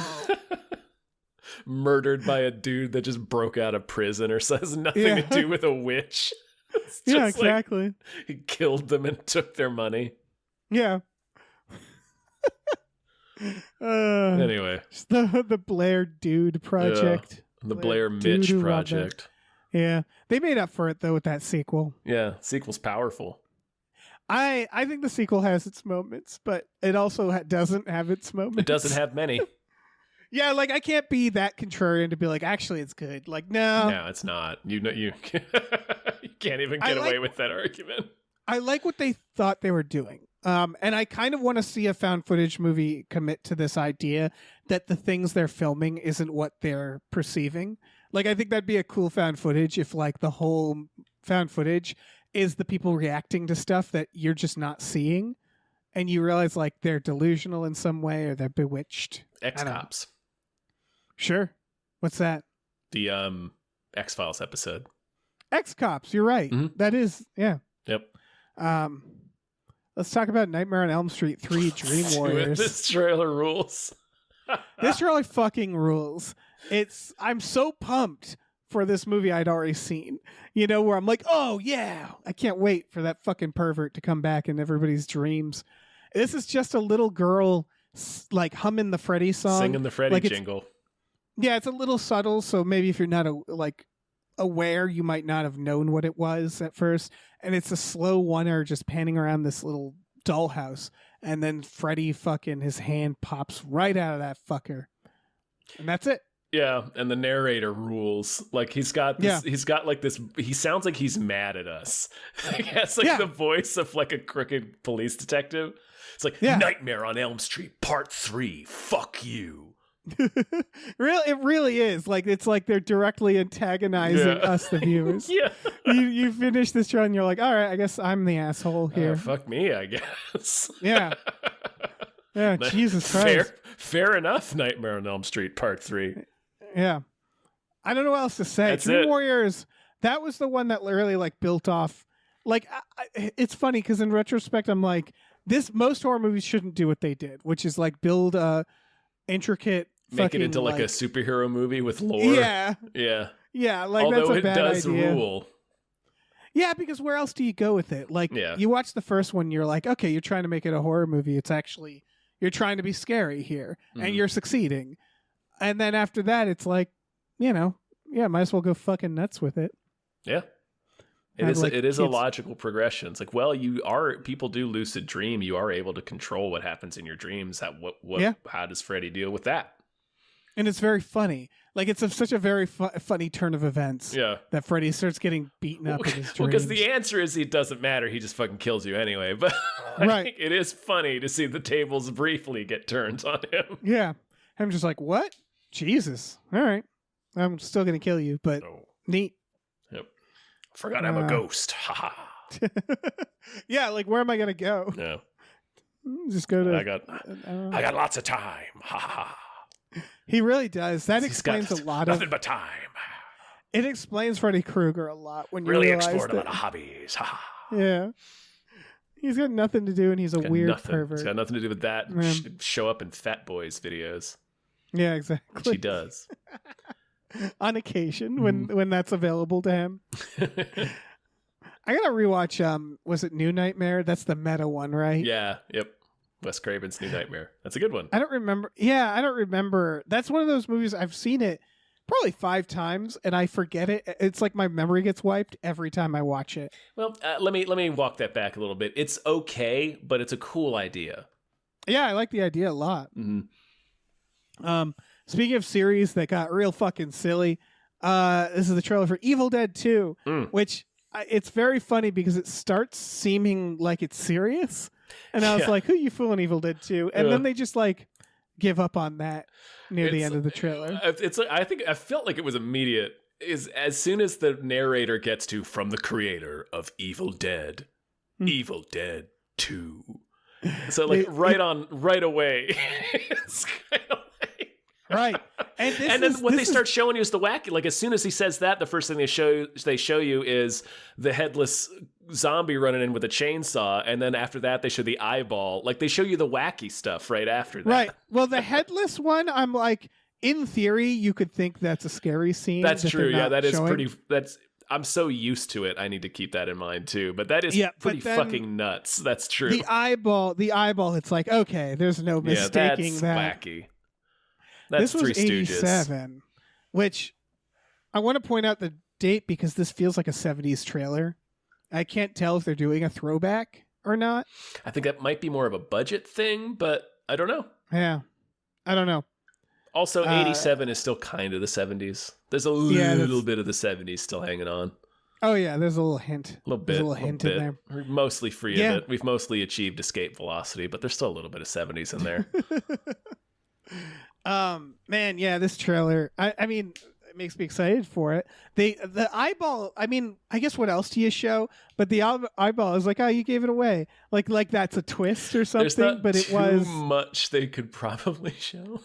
murdered by a dude that just broke out of prison or has nothing to do with a witch. Yeah, exactly. He killed them and took their money. Yeah. Anyway. The Blair Dude Project. Yeah, the Blair Mitch Project. Yeah. They made up for it, though, with that sequel. Yeah, sequel's powerful. I think the sequel has its moments, but it also doesn't have its moments. It doesn't have many. Yeah, I can't be that contrarian to be like, actually, it's good. No. No, it's not. You can't even get away with that argument. I like what they thought they were doing. And I kind of want to see a found footage movie commit to this idea that the things they're filming isn't what they're perceiving. I think that'd be a cool found footage if the whole found footage is the people reacting to stuff that you're just not seeing. And you realize they're delusional in some way or they're bewitched. X-Cops. Sure. What's that? The X-Files episode. X-Cops, you're right. Mm-hmm. That is, yeah. Yep. Let's talk about Nightmare on Elm Street 3 Dream Warriors. This trailer rules. This trailer fucking rules. I'm so pumped for this movie I'd already seen. Where I'm like, oh yeah, I can't wait for that fucking pervert to come back in everybody's dreams. This is just a little girl humming the Freddy song. Singing the Freddy jingle. Yeah, it's a little subtle, so maybe if you're not aware, you might not have known what it was at first. And it's a slow oneer just panning around this little dollhouse. And then Freddy fucking, his hand pops right out of that fucker. And that's it. Yeah, and the narrator rules. Like he's got this, he's got like this, he sounds like he's mad at us. He has like the voice of like a crooked police detective. It's like Nightmare on Elm Street Part 3. Fuck you. It really is. Like it's like they're directly antagonizing us, the viewers. You finish this show and you're like, all right, I guess I'm the asshole here. Fuck me, I guess. Yeah, Jesus Christ. Fair enough, Nightmare on Elm Street Part 3. Yeah. I don't know what else to say. Dream Warriors, that was the one that really like built off. Like, it's funny because in retrospect, I'm like, most horror movies shouldn't do what they did, which is like build a intricate make it into like a superhero movie with lore. Yeah. Like although that's a bad does idea. Rule. Yeah, because where else do you go with it? Like, you watch the first one, you're like, okay, you're trying to make it a horror movie. It's actually, you're trying to be scary here, and you're succeeding. And then after that, it's like, might as well go fucking nuts with it. Yeah. It is a logical progression. It's like, well, people do lucid dream. You are able to control what happens in your dreams. How does Freddy deal with that? And it's very funny. Like, it's such a very funny turn of events. Yeah. That Freddy starts getting beaten up in his dreams. Well, because the answer is it doesn't matter. He just fucking kills you anyway. But right. It is funny to see the tables briefly get turned on him. Yeah. I'm just like, what? Jesus. All right. I'm still going to kill you, but neat. Yep. Forgot I'm a ghost. Ha ha. Yeah, like, where am I going to go? Yeah. Just go to... I got lots of time. Ha ha. He really does. That explains a lot of... Nothing but time. It explains Freddy Krueger a lot when you really realize explored a that... lot of hobbies. Ha ha. Yeah. He's got nothing to do and he's a weird pervert. It's got nothing to do with that. Show up in Fat Boys videos. Yeah, exactly. Which he does. On occasion, when that's available to him. I gotta rewatch, was it New Nightmare? That's the meta one, right? Yeah, yep. Wes Craven's New Nightmare. That's a good one. I don't remember. Yeah, I don't remember. That's one of those movies, I've seen it probably 5 times, and I forget it. It's like my memory gets wiped every time I watch it. Well, let me walk that back a little bit. It's okay, but it's a cool idea. Yeah, I like the idea a lot. Mm-hmm. Speaking of series that got real fucking silly, this is the trailer for Evil Dead 2, which it's very funny because it starts seeming like it's serious. And I was like, who you fooling, Evil Dead 2? And then they just like give up on that near the end of the trailer. I felt like it was immediate. Is as soon as the narrator gets to from the creator of Evil Dead, Evil Dead 2. So like right away. It's kind of like... Right. And then what they start showing you is the wacky. Like as soon as he says that, the first thing they show you is the headless zombie running in with a chainsaw, and then after that they show the eyeball. Like they show you the wacky stuff right after that. Right. Well, the headless one, I'm like, in theory, you could think that's a scary scene. That's true. Yeah, that is showing. pretty. I'm so used to it. I need to keep that in mind too. But that is pretty fucking nuts. That's true. The eyeball. It's like, okay, there's no mistaking that. Wacky. That's this was Three Stooges. 87, which I want to point out the date because this feels like a 70s trailer. I can't tell if they're doing a throwback or not. I think that might be more of a budget thing, but I don't know. Yeah, I don't know. Also, 87 is still kind of the 70s. There's a little bit of the 70s still hanging on. Oh, yeah, there's a little hint. A little hint in there. We're mostly free of it. We've mostly achieved escape velocity, but there's still a little bit of 70s in there. Man, yeah, this trailer, I mean, it makes me excited for it. The eyeball, I mean, I guess what else do you show? But the eyeball is like, oh, you gave it away. Like that's a twist or something. There's not but it was too much they could probably show.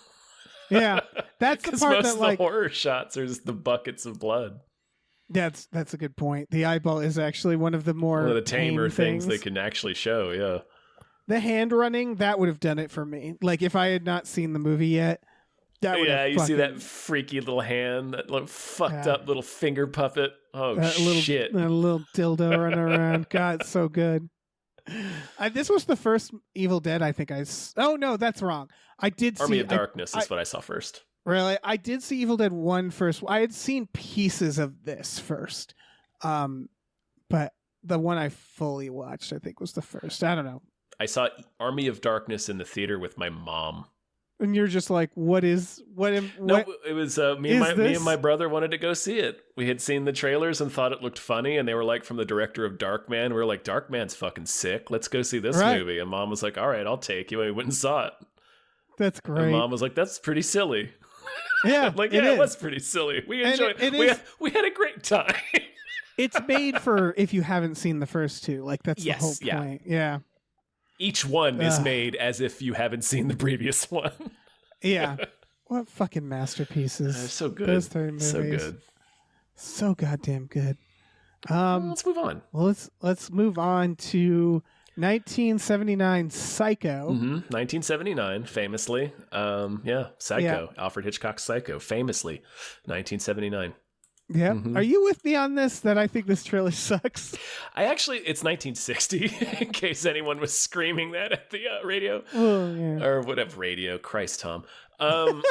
Yeah, that's the part most that like the horror shots are just the buckets of blood. That's a good point. The eyeball is actually one of the tamer things they can actually show. Yeah. The hand running, that would have done it for me. Like if I had not seen the movie yet, that would have see that freaky little hand, that little fucked up little finger puppet. Oh, shit. That little dildo running around. God, it's so good. This was the first Evil Dead I think oh no, that's wrong. I did Army see of Darkness is what I saw first. Really? I did see Evil Dead 1 first. I had seen pieces of this first. But the one I fully watched, I think, was the first. I don't know. I saw Army of Darkness in the theater with my mom. And you're just like, No, it was me and my brother wanted to go see it. We had seen the trailers and thought it looked funny, and they were like from the director of Darkman. We were like, Darkman's fucking sick. Let's go see this movie. And Mom was like, all right, I'll take you. And we went and saw it. That's great. And Mom was like, that's pretty silly. Yeah, like, yeah, it was pretty silly. We enjoyed it. We had a great time. It's made for if you haven't seen the first two. Like, that's the whole point. Yeah. Each one is made as if you haven't seen the previous one. Yeah. What fucking masterpieces. So good. Those three movies. So good. So goddamn good. Let's move on. Well, let's move on to 1979 Psycho. 1979, famously. Psycho. Yeah. Alfred Hitchcock's Psycho, famously. 1979. Yeah. Are you with me on this, that I think this trailer sucks? It's 1960, in case anyone was screaming that at the radio. Oh, yeah. Or whatever radio. Christ, Tom. No,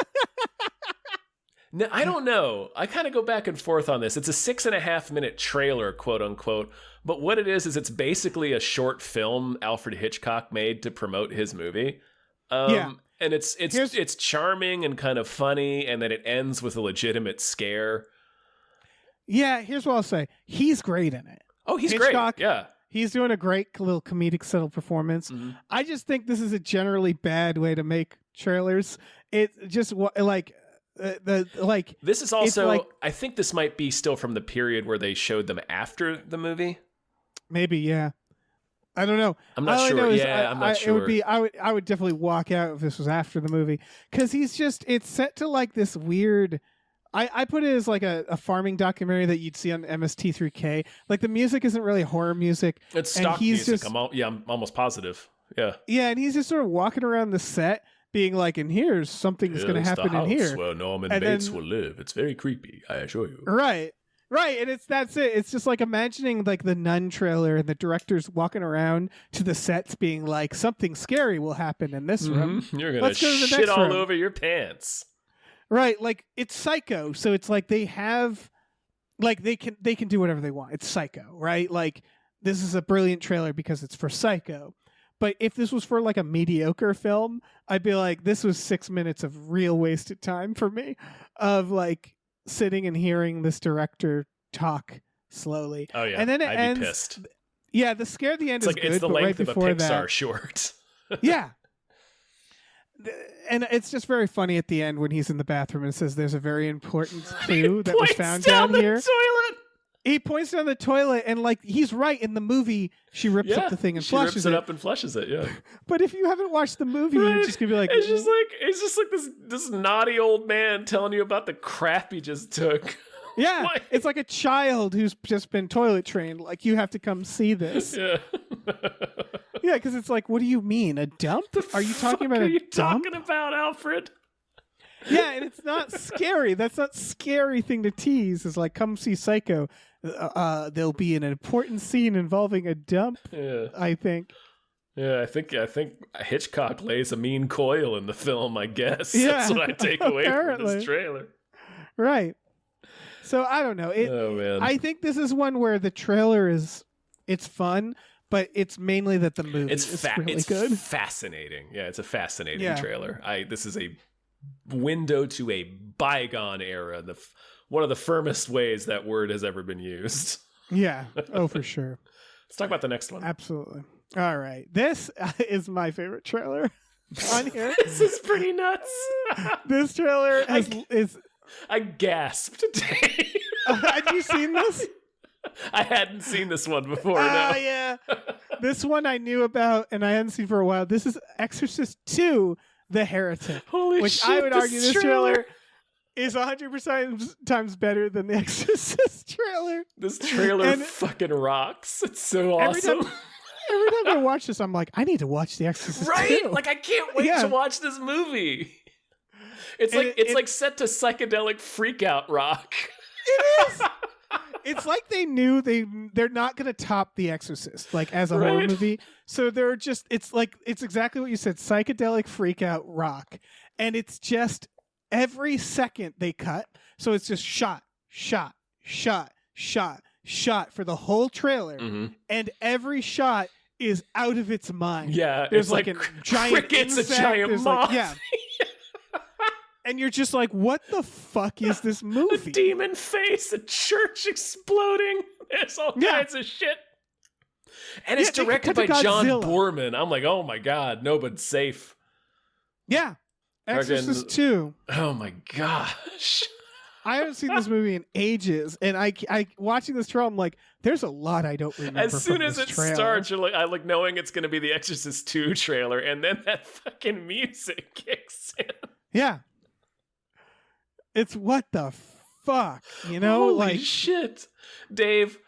I don't know. I kind of go back and forth on this. It's a 6.5-minute trailer, quote unquote. But what it is it's basically a short film Alfred Hitchcock made to promote his movie. And it's charming and kind of funny, and then it ends with a legitimate scare. Yeah, here's what I'll say. He's great in it. Oh, he's Hitchcock, great. Yeah. He's doing a great little comedic subtle performance. I just think this is a generally bad way to make trailers. It's just this is also I think this might be still from the period where they showed them after the movie. Maybe, yeah. I don't know. I'm not sure. I'm not sure. It would be. I would definitely walk out if this was after the movie, because it's set to like this weird. I put it as like a farming documentary that you'd see on MST3K. Like, the music isn't really horror music. It's stock music. I'm almost positive. Yeah. Yeah, and he's just sort of walking around the set being like, and here's something that's going to happen in here. Where Norman Bates will live. It's very creepy, I assure you. Right. And that's it. It's just like imagining like the Nun trailer and the director's walking around to the sets being like, something scary will happen in this room. You're going to shit all over your pants. Right, like it's Psycho, so it's like they have, like they can do whatever they want. It's Psycho, right? Like, this is a brilliant trailer because it's for Psycho. But if this was for like a mediocre film, I'd be like, this was 6 minutes of real wasted time for me, of like sitting and hearing this director talk slowly. Oh yeah, and then it ends. Be pissed. Yeah, the scare at the end is good. It's the length right of a Pixar short. Yeah. And it's just very funny at the end when he's in the bathroom and says there's a very important clue that was found down here. Toilet. He points down the toilet, and like, he's right. In the movie, she rips up the thing and flushes it. She rips it up and flushes it, yeah. But if you haven't watched the movie, you're just gonna be like, it's just like this naughty old man telling you about the crap he just took. Yeah, it's like a child who's just been toilet trained. Like, you have to come see this. Yeah. Yeah, because it's like, what do you mean, a dump? Are you talking about a dump? What are you talking about, Alfred? Yeah, and it's not scary. That's not scary thing to tease. It's like, come see Psycho. There'll be an important scene involving a dump. Yeah. I think. Yeah, I think Hitchcock lays a mean coil in the film, I guess. Yeah, that's what I take away from this trailer. Right. So I don't know. Oh man. I think this is one where the trailer it's fun, but it's mainly that the movie is really good. Fascinating. Yeah, it's a fascinating trailer. This is a window to a bygone era. One of the firmest ways that word has ever been used. Yeah. Oh, for sure. Let's talk about the next one. Absolutely. All right. This is my favorite trailer on here. This is pretty nuts. This trailer is... I gasped. Had you seen this? I hadn't seen this one before. No. Yeah. This one I knew about and I hadn't seen for a while. This is Exorcist 2, The Heretic. Holy which shit, I would argue this trailer is 100% times better than the Exorcist trailer. This trailer fucking rocks. It's so awesome. Every time I watch this, I'm like, I need to watch The Exorcist 2. Right? Like, I can't wait to watch this movie. It's like set to psychedelic freak out rock. It is. It's like they knew they're not going to top The Exorcist, like as a horror movie. So they're just, it's exactly what you said, psychedelic freak out rock. And it's just every second they cut. So it's just shot for the whole trailer. Mm-hmm. And every shot is out of its mind. Yeah. There's like a giant crickets, insect. a giant There's moth. like, yeah. And you're just like, what the fuck is this movie? A demon face, a church exploding. There's all kinds of shit. And it's directed by John Boorman. I'm like, oh my God, nobody's safe. Yeah. Exorcist 2. Oh my gosh. I haven't seen this movie in ages, and I watching this trailer, I'm like, there's a lot I don't remember. As soon as it trailer. starts, I like knowing it's going to be the Exorcist 2 trailer, and then that fucking music kicks in. Yeah. It's what the fuck, you know? Holy like shit. Dave,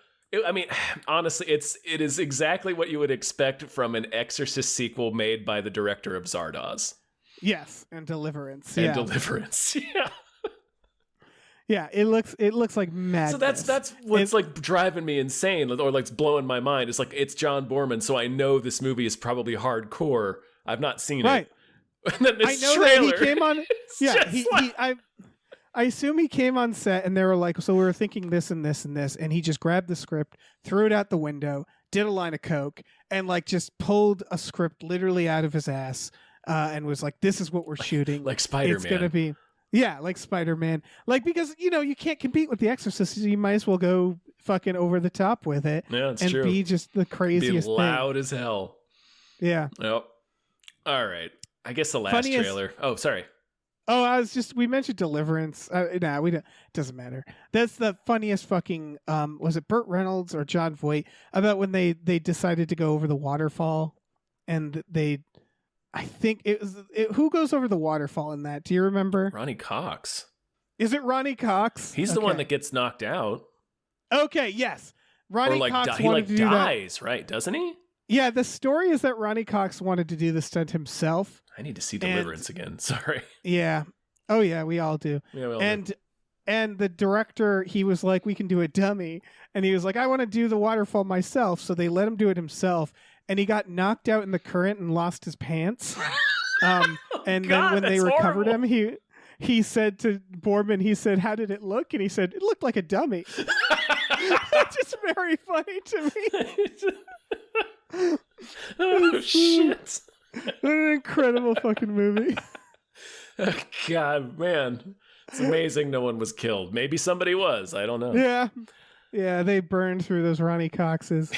honestly, it is exactly what you would expect from an Exorcist sequel made by the director of Zardoz. Yes, and Deliverance. And Deliverance, yeah. Yeah, it looks like madness. So that's what's like driving me insane, or like blowing my mind. It's like, it's John Boorman, so I know this movie is probably hardcore. I've not seen it. And then this I know trailer, that he came on. Yeah, I assume he came on set and they were like, so we were thinking this and this and this, and he just grabbed the script, threw it out the window, did a line of coke, and like just pulled a script literally out of his ass, and was like, this is what we're shooting. Like Spider-Man. It's gonna be. Yeah, like Spider-Man. Like, because, you can't compete with The Exorcist, so you might as well go fucking over the top with it. Yeah, it's and true. Be just the craziest be loud thing. As hell. Yeah. Yep. All right. I guess the last trailer. Oh, sorry. Oh, we mentioned Deliverance. We don't. It doesn't matter. That's the funniest fucking, was it Burt Reynolds or John Voight, about when they decided to go over the waterfall, and I think who goes over the waterfall in that? Do you remember? Ronnie Cox. Is it Ronnie Cox? He's the one that gets knocked out. Okay, yes. Ronnie Cox he wanted to do dies, that. Right? Doesn't he? Yeah, the story is that Ronnie Cox wanted to do the stunt himself. I need to see Deliverance again. Sorry. Yeah. Oh yeah, we all do. Yeah, we all do. And the director, he was like, we can do a dummy. And he was like, I want to do the waterfall myself. So they let him do it himself. And he got knocked out in the current and lost his pants. Then when they recovered him, he said to Boorman, he said, how did it look? And he said, it looked like a dummy. It's just very funny to me. Oh, shit. What an incredible fucking movie. Oh, God, man. It's amazing no one was killed. Maybe somebody was. I don't know. Yeah. Yeah, they burned through those Ronnie Coxes.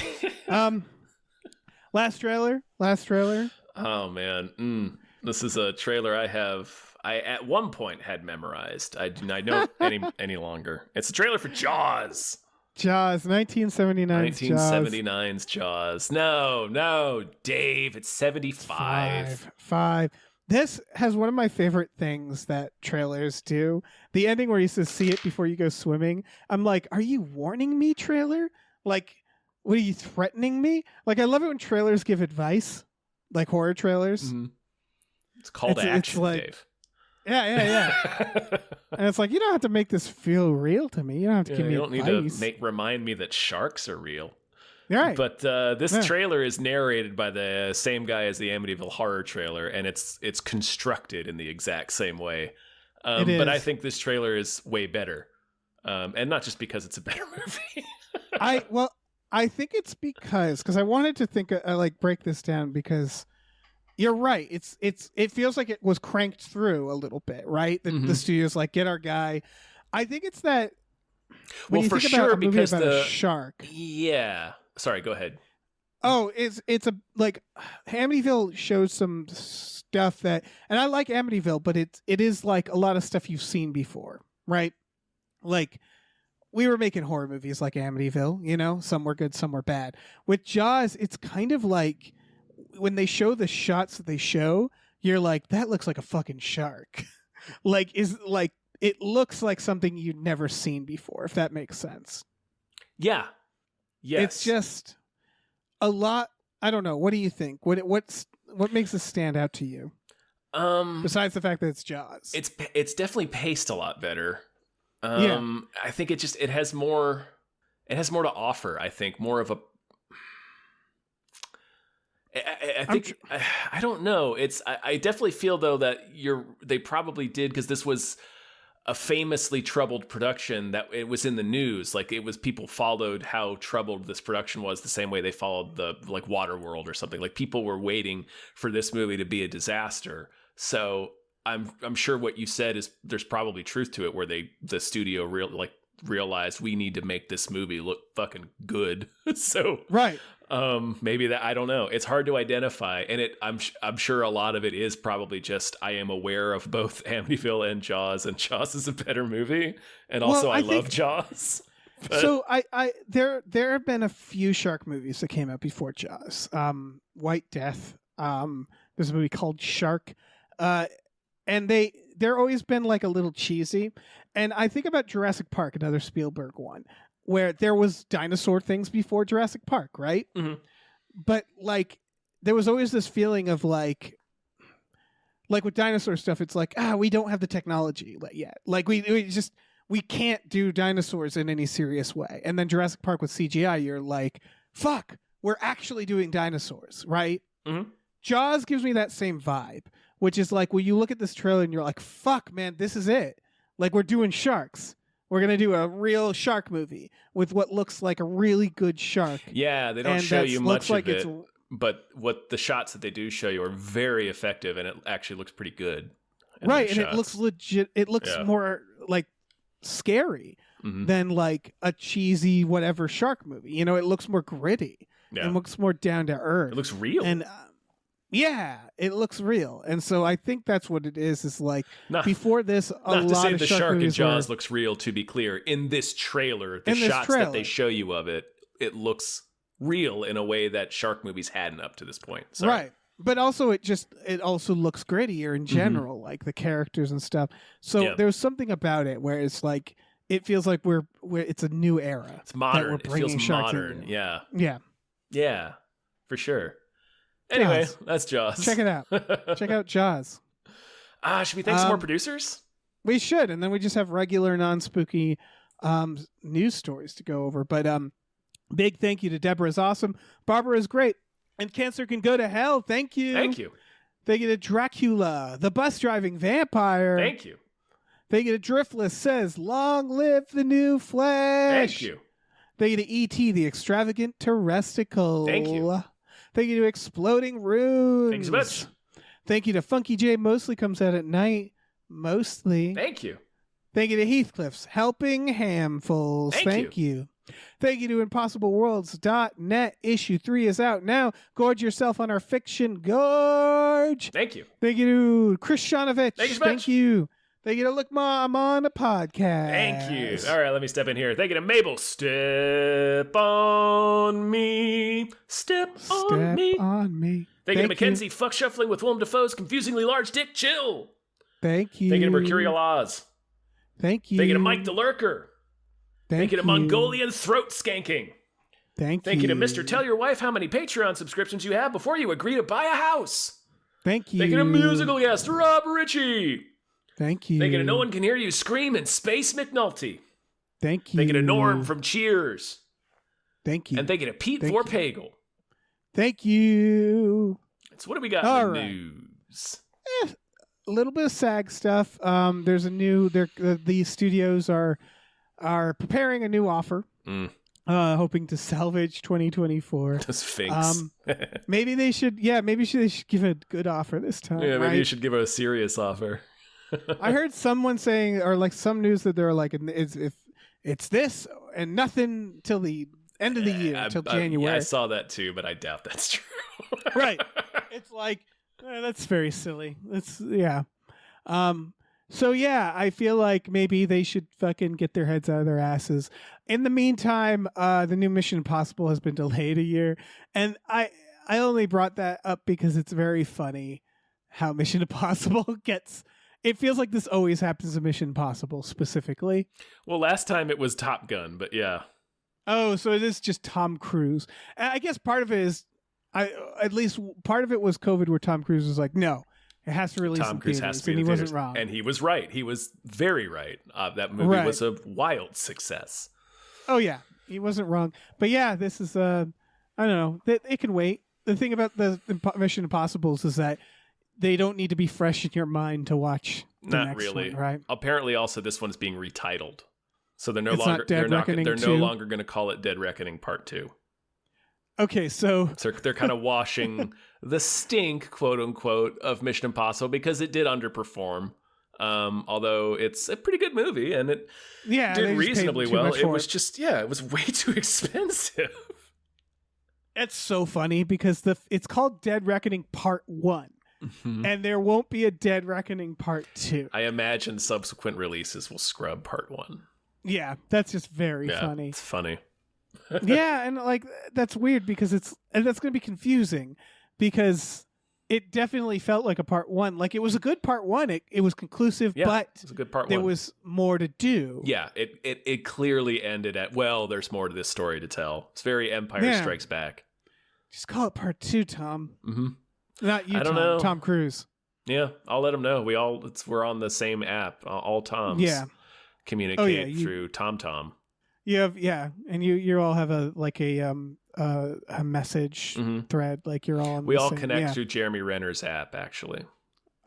Last trailer. Oh, man. This is a trailer I at one point had memorized. I do not know any longer. It's a trailer for Jaws. Jaws, 1979's Jaws. No, Dave, it's 75. Five. This has one of my favorite things that trailers do. The ending where he says, see it before you go swimming. I'm like, are you warning me, trailer? Like, what are you threatening me? Like, I love it when trailers give advice, like horror trailers. Mm-hmm. It's called action, like, Dave. Yeah. And it's like, you don't have to make this feel real to me. You don't have to give me advice. You don't need to remind me that sharks are real. Right. But this trailer is narrated by the same guy as the Amityville Horror trailer, and it's constructed in the exact same way. But I think this trailer is way better. And not just because it's a better movie. I think it's because I wanted to break this down, because you're right. It feels like it was cranked through a little bit, right? The studio's like, get our guy. I think it's that. When you think about a movie about a shark. Yeah. Sorry, go ahead. Oh, it's a like Amityville shows some stuff that, and I like Amityville, but it is like a lot of stuff you've seen before, right? Like, we were making horror movies like Amityville, some were good, some were bad. With Jaws, it's kind of like when they show the shots that they show, you're like, that looks like a fucking shark. It looks like something you'd never seen before, if that makes sense. Yeah. Yes. It's just a lot. I don't know. What do you think? What makes this stand out to you? Besides the fact that it's Jaws. It's definitely paced a lot better. Yeah. I think it has more. it has more to offer. I think more of a. I think I don't know. I definitely feel though that they probably did because this was a famously troubled production that it was in the news. Like it was people followed how troubled this production was the same way they followed the like Waterworld or something. Like people were waiting for this movie to be a disaster. So I'm sure what you said is there's probably truth to it where the studio realized we need to make this movie look fucking good. So right. Maybe that, I don't know. It's hard to identify, and I'm sure a lot of it is probably just I am aware of both Amityville and Jaws is a better movie, and also I love Jaws. But... So there have been a few shark movies that came out before Jaws. White Death. There's a movie called Shark, and they're always been like a little cheesy. And I think about Jurassic Park, another Spielberg one, where there was dinosaur things before Jurassic Park, right? Mm-hmm. But like, there was always this feeling of like with dinosaur stuff, it's like, we don't have the technology yet. Like we can't do dinosaurs in any serious way. And then Jurassic Park with CGI, you're like, fuck, we're actually doing dinosaurs, right? Mm-hmm. Jaws gives me that same vibe, which is like, when you look at this trailer and you're like, fuck, man, this is it. Like, we're doing sharks. We're going to do a real shark movie with what looks like a really good shark. Yeah, they don't show you much of it, but what the shots that they do show you are very effective, and it actually looks pretty good. Right, and it looks legit. It looks more like scary than like a cheesy whatever shark movie. You know, it looks more gritty. Yeah. It looks more down to earth. It looks real. And yeah, it looks real. And so I think that's what it is like before this, not to say the shark in Jaws were... looks real, to be clear. In this trailer, the shots that they show you of it, it looks real in a way that shark movies hadn't up to this point. Sorry. Right. But also it also looks grittier in general, like the characters and stuff. So there's something about it where it's like, it feels like it's a new era. It's modern. It feels modern. Yeah. Yeah. Yeah, for sure. Anyway, Jaws. that's Jaws. Check it out. Check out Jaws. Should we thank some more producers? We should, and then we just have regular non-spooky news stories to go over. But big thank you to Deborah is awesome. Barbara is great. And Cancer Can Go to Hell. Thank you. Thank you. Thank you to Dracula, the bus driving vampire. Thank you. Thank you to Driftless says, long live the new flesh. Thank you. Thank you to E.T., the extravagant terresticle. Thank you. Thank you to Exploding Runes. Thanks so much. Thank you to Funky J. Mostly Comes Out at Night. Mostly. Thank you. Thank you to Heathcliff's Helping Handfuls. Thank you. Thank you to ImpossibleWorlds.net. Issue 3 is out now. Gorge yourself on our fiction gorge. Thank you. Thank you to Chris Shanovich. Thank you so much. Thank you. Thank you to Look Mom on a podcast. Thank you. All right, let me step in here. Thank you to Mabel. Step on me. Step on me. On me. Thank you to Mackenzie. Fuck shuffling with Willem Dafoe's confusingly large dick. Chill. Thank you. Thank you to Mercurial Oz. Thank you. Thank you to Mike the Lurker. Thank you to Mongolian Throat Skanking. Thank you to Mr. Tell Your Wife how many Patreon subscriptions you have before you agree to buy a house. Thank you. Thank you to musical guest Rob Ritchie. Thank you. Thank you to No One Can Hear You Scream and Space McNulty. Thank you. Thank you to Norm from Cheers. Thank you. And thank you to Pete Vorpagel. Thank you. So what do we got in the news? A little bit of SAG stuff. There's a new. The studios are preparing a new offer. Hoping to salvage 2024. The Sphinx. Maybe they should. Yeah, maybe they should give a good offer this time. Yeah, maybe you should give a serious offer. I heard someone saying, or like some news that they're like, if it's this and nothing till the end of the year, till January. Yeah, I saw that too, but I doubt that's true. Right. It's like that's very silly. So yeah, I feel like maybe they should fucking get their heads out of their asses. In the meantime, the new Mission Impossible has been delayed a year, and I only brought that up because it's very funny how Mission Impossible gets. It feels like this always happens to Mission Impossible specifically. Well, last time it was Top Gun, but yeah. Oh, so it is just Tom Cruise. And I guess part of it is, at least part of it was COVID, where Tom Cruise was like, no. It has to release Tom Cruise in theaters, has to be and in he theaters. wasn't wrong. And he was right. He was very right. That movie was a wild success. Oh, yeah. He wasn't wrong. But yeah, this is I don't know. It can wait. The thing about the Mission Impossibles is that they don't need to be fresh in your mind to watch the Not next really. one, right? Apparently, also this one's being retitled, so they're no It's longer not Dead Reckoning they're 2? no longer going to call it Dead Reckoning Part 2. Okay, so They're kind of washing the stink, quote unquote, of Mission Impossible because it did underperform. Although it's a pretty good movie and it did reasonably well. It was just it was way too expensive. It's so funny because it's called Dead Reckoning Part 1. Mm-hmm. And there won't be a Dead Reckoning Part 2. I imagine subsequent releases will scrub Part 1. Yeah, that's just very funny. It's funny. Yeah, and like that's weird because that's going to be confusing because it definitely felt like a Part 1. Like it was a good Part 1. It was conclusive, but it was a good Part 1. There was more to do. Yeah, it clearly ended at, well, there's more to this story to tell. It's very Empire Strikes Back. Just call it Part 2, Tom. Mm-hmm. Not you, I don't Tom. know. Tom Cruise. Yeah, I'll let them know. We're on the same app. All Toms. Yeah. Communicate through TomTom. You have and you all have a message thread. Like you're all on. We all connect through Jeremy Renner's app, actually.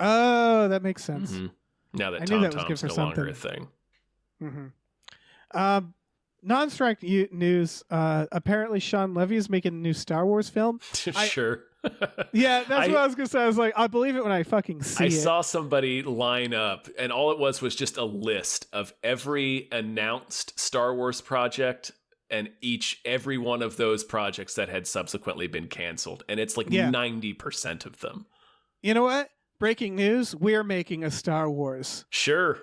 Oh, that makes sense. Mm-hmm. Now that TomTom's no longer a thing. Mm-hmm. Non-strike news. Apparently, Sean Levy is making a new Star Wars film. Sure. Yeah, that's what I was gonna say. I was like, I believe it when I fucking see it. I saw somebody line up, and all it was just a list of every announced Star Wars project and every one of those projects that had subsequently been canceled, and it's like 90% of them. You know what? Breaking news: we're making a Star Wars. Sure.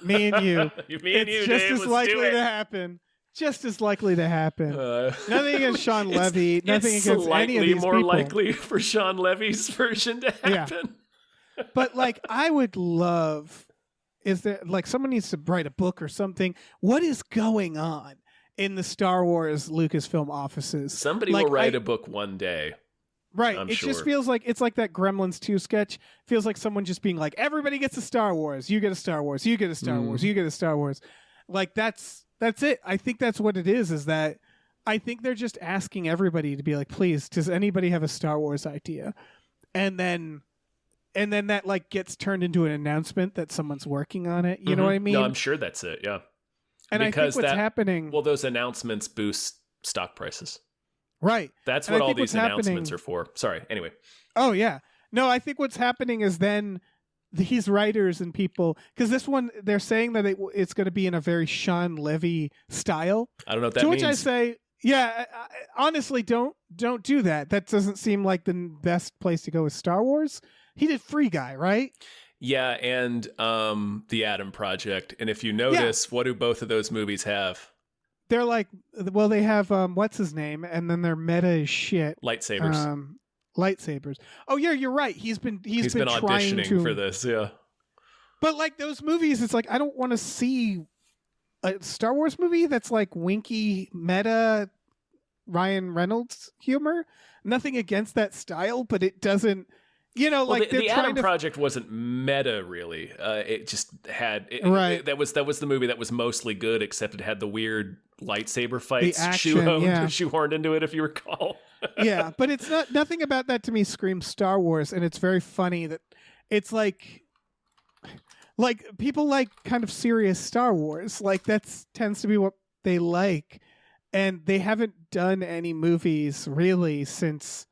Me and you. It's just Dave, as likely to happen. Just as likely to happen. Nothing against Sean Levy. Nothing against any of these people. More likely for Sean Levy's version to happen. Yeah. But like, I would love. Is there like someone needs to write a book or something? What is going on in the Star Wars Lucasfilm offices? Somebody will write a book one day. Right. I'm it sure. just feels like it's like that Gremlins 2 sketch. Feels like someone just being like, everybody gets a Star Wars. You get a Star Wars. You get a Star Wars. You get a Star Wars. Like that's it. I think that's what it is that I think they're just asking everybody to be like, please, does anybody have a Star Wars idea? And then that like gets turned into an announcement that someone's working on it. You know what I mean? No, I'm sure that's it. Yeah. And because I think what's happening. Well, those announcements boost stock prices. Right. That's what all these announcements are for. Sorry. Anyway. Oh, yeah. No, I think what's happening is then these writers and people, because this one, they're saying that it's going to be in a very Sean Levy style. I don't know what that means. means. To which I say, yeah, honestly, don't do that. That doesn't seem like the best place to go with Star Wars. He did Free Guy, right? Yeah, and The Adam Project. And if you notice, what do both of those movies have? They're like, well, they have, what's his name? And then they're meta as shit. Lightsabers. Lightsabers. Oh, yeah, you're right. He's been auditioning for this, yeah. But like those movies, it's like, I don't want to see a Star Wars movie that's like winky, meta, Ryan Reynolds humor. Nothing against that style, but it doesn't, like the Adam Project wasn't meta really. It just had that was the movie that was mostly good, except it had the weird lightsaber fights shoehorned into it, if you recall. Yeah, but it's nothing about that to me screams Star Wars, and it's very funny that it's like people like kind of serious Star Wars. Like tends to be what they like, and they haven't done any movies really since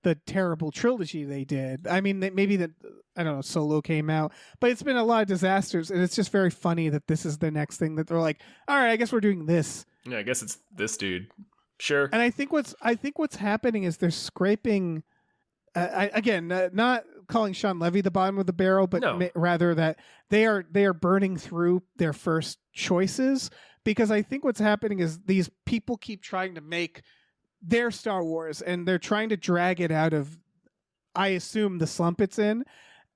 the terrible trilogy they did. I mean, maybe I don't know, Solo came out, but it's been a lot of disasters, and it's just very funny that this is the next thing that they're like, all right, I guess we're doing this. Yeah, I guess it's this dude. Sure. And I think what's happening is they're scraping. Not calling Sean Levy the bottom of the barrel, but rather that they are burning through their first choices, because I think what's happening is these people keep trying to make their Star Wars, and they're trying to drag it out of, I assume, the slump it's in.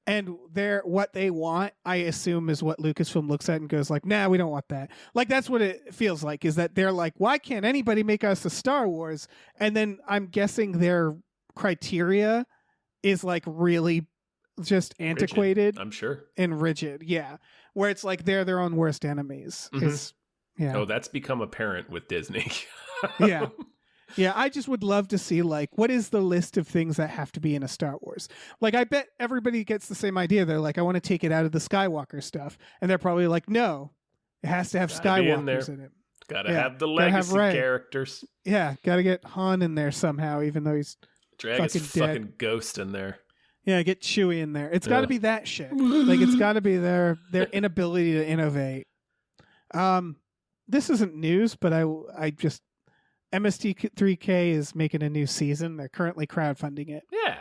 And what they want, I assume, is what Lucasfilm looks at and goes like, nah, we don't want that. Like, that's what it feels like, is that they're like, why can't anybody make us a Star Wars? And then I'm guessing their criteria is like really just antiquated. I'm sure. And rigid, yeah. Where it's like they're their own worst enemies. Yeah. Oh, that's become apparent with Disney. Yeah. Yeah, I just would love to see, like, what is the list of things that have to be in a Star Wars? Like, I bet everybody gets the same idea. They're like, I want to take it out of the Skywalker stuff. And they're probably like, no, it has to have Skywalkers in it. Gotta have the legacy characters. Yeah, gotta get Han in there somehow, even though he's drag his fucking ghost in there. Yeah, get Chewie in there. It's got to be that shit. Like, it's got to be their inability to innovate. This isn't news, but I just... MST3K is making a new season. They're currently crowdfunding it. Yeah,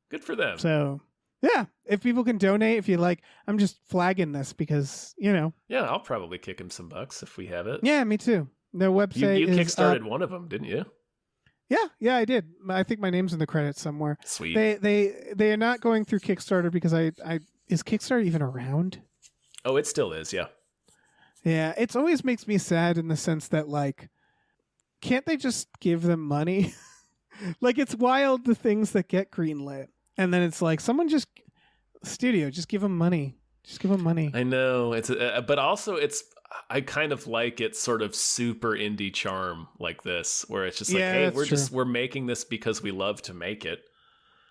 good for them. So, yeah, if people can donate, if you like, I'm just flagging this because, Yeah, I'll probably kick him some bucks if we have it. Yeah, me too. Their website you is kickstarted one of them, didn't you? Yeah, I did. I think my name's in the credits somewhere. Sweet. They are not going through Kickstarter because is Kickstarter even around? Oh, it still is, yeah. Yeah, it always makes me sad in the sense that, like, can't they just give them money? Like, it's wild the things that get greenlit. And then it's like, studio, just give them money. Just give them money. I know. But also I kind of like its sort of super indie charm like this, where it's just like, hey, we're making this because we love to make it.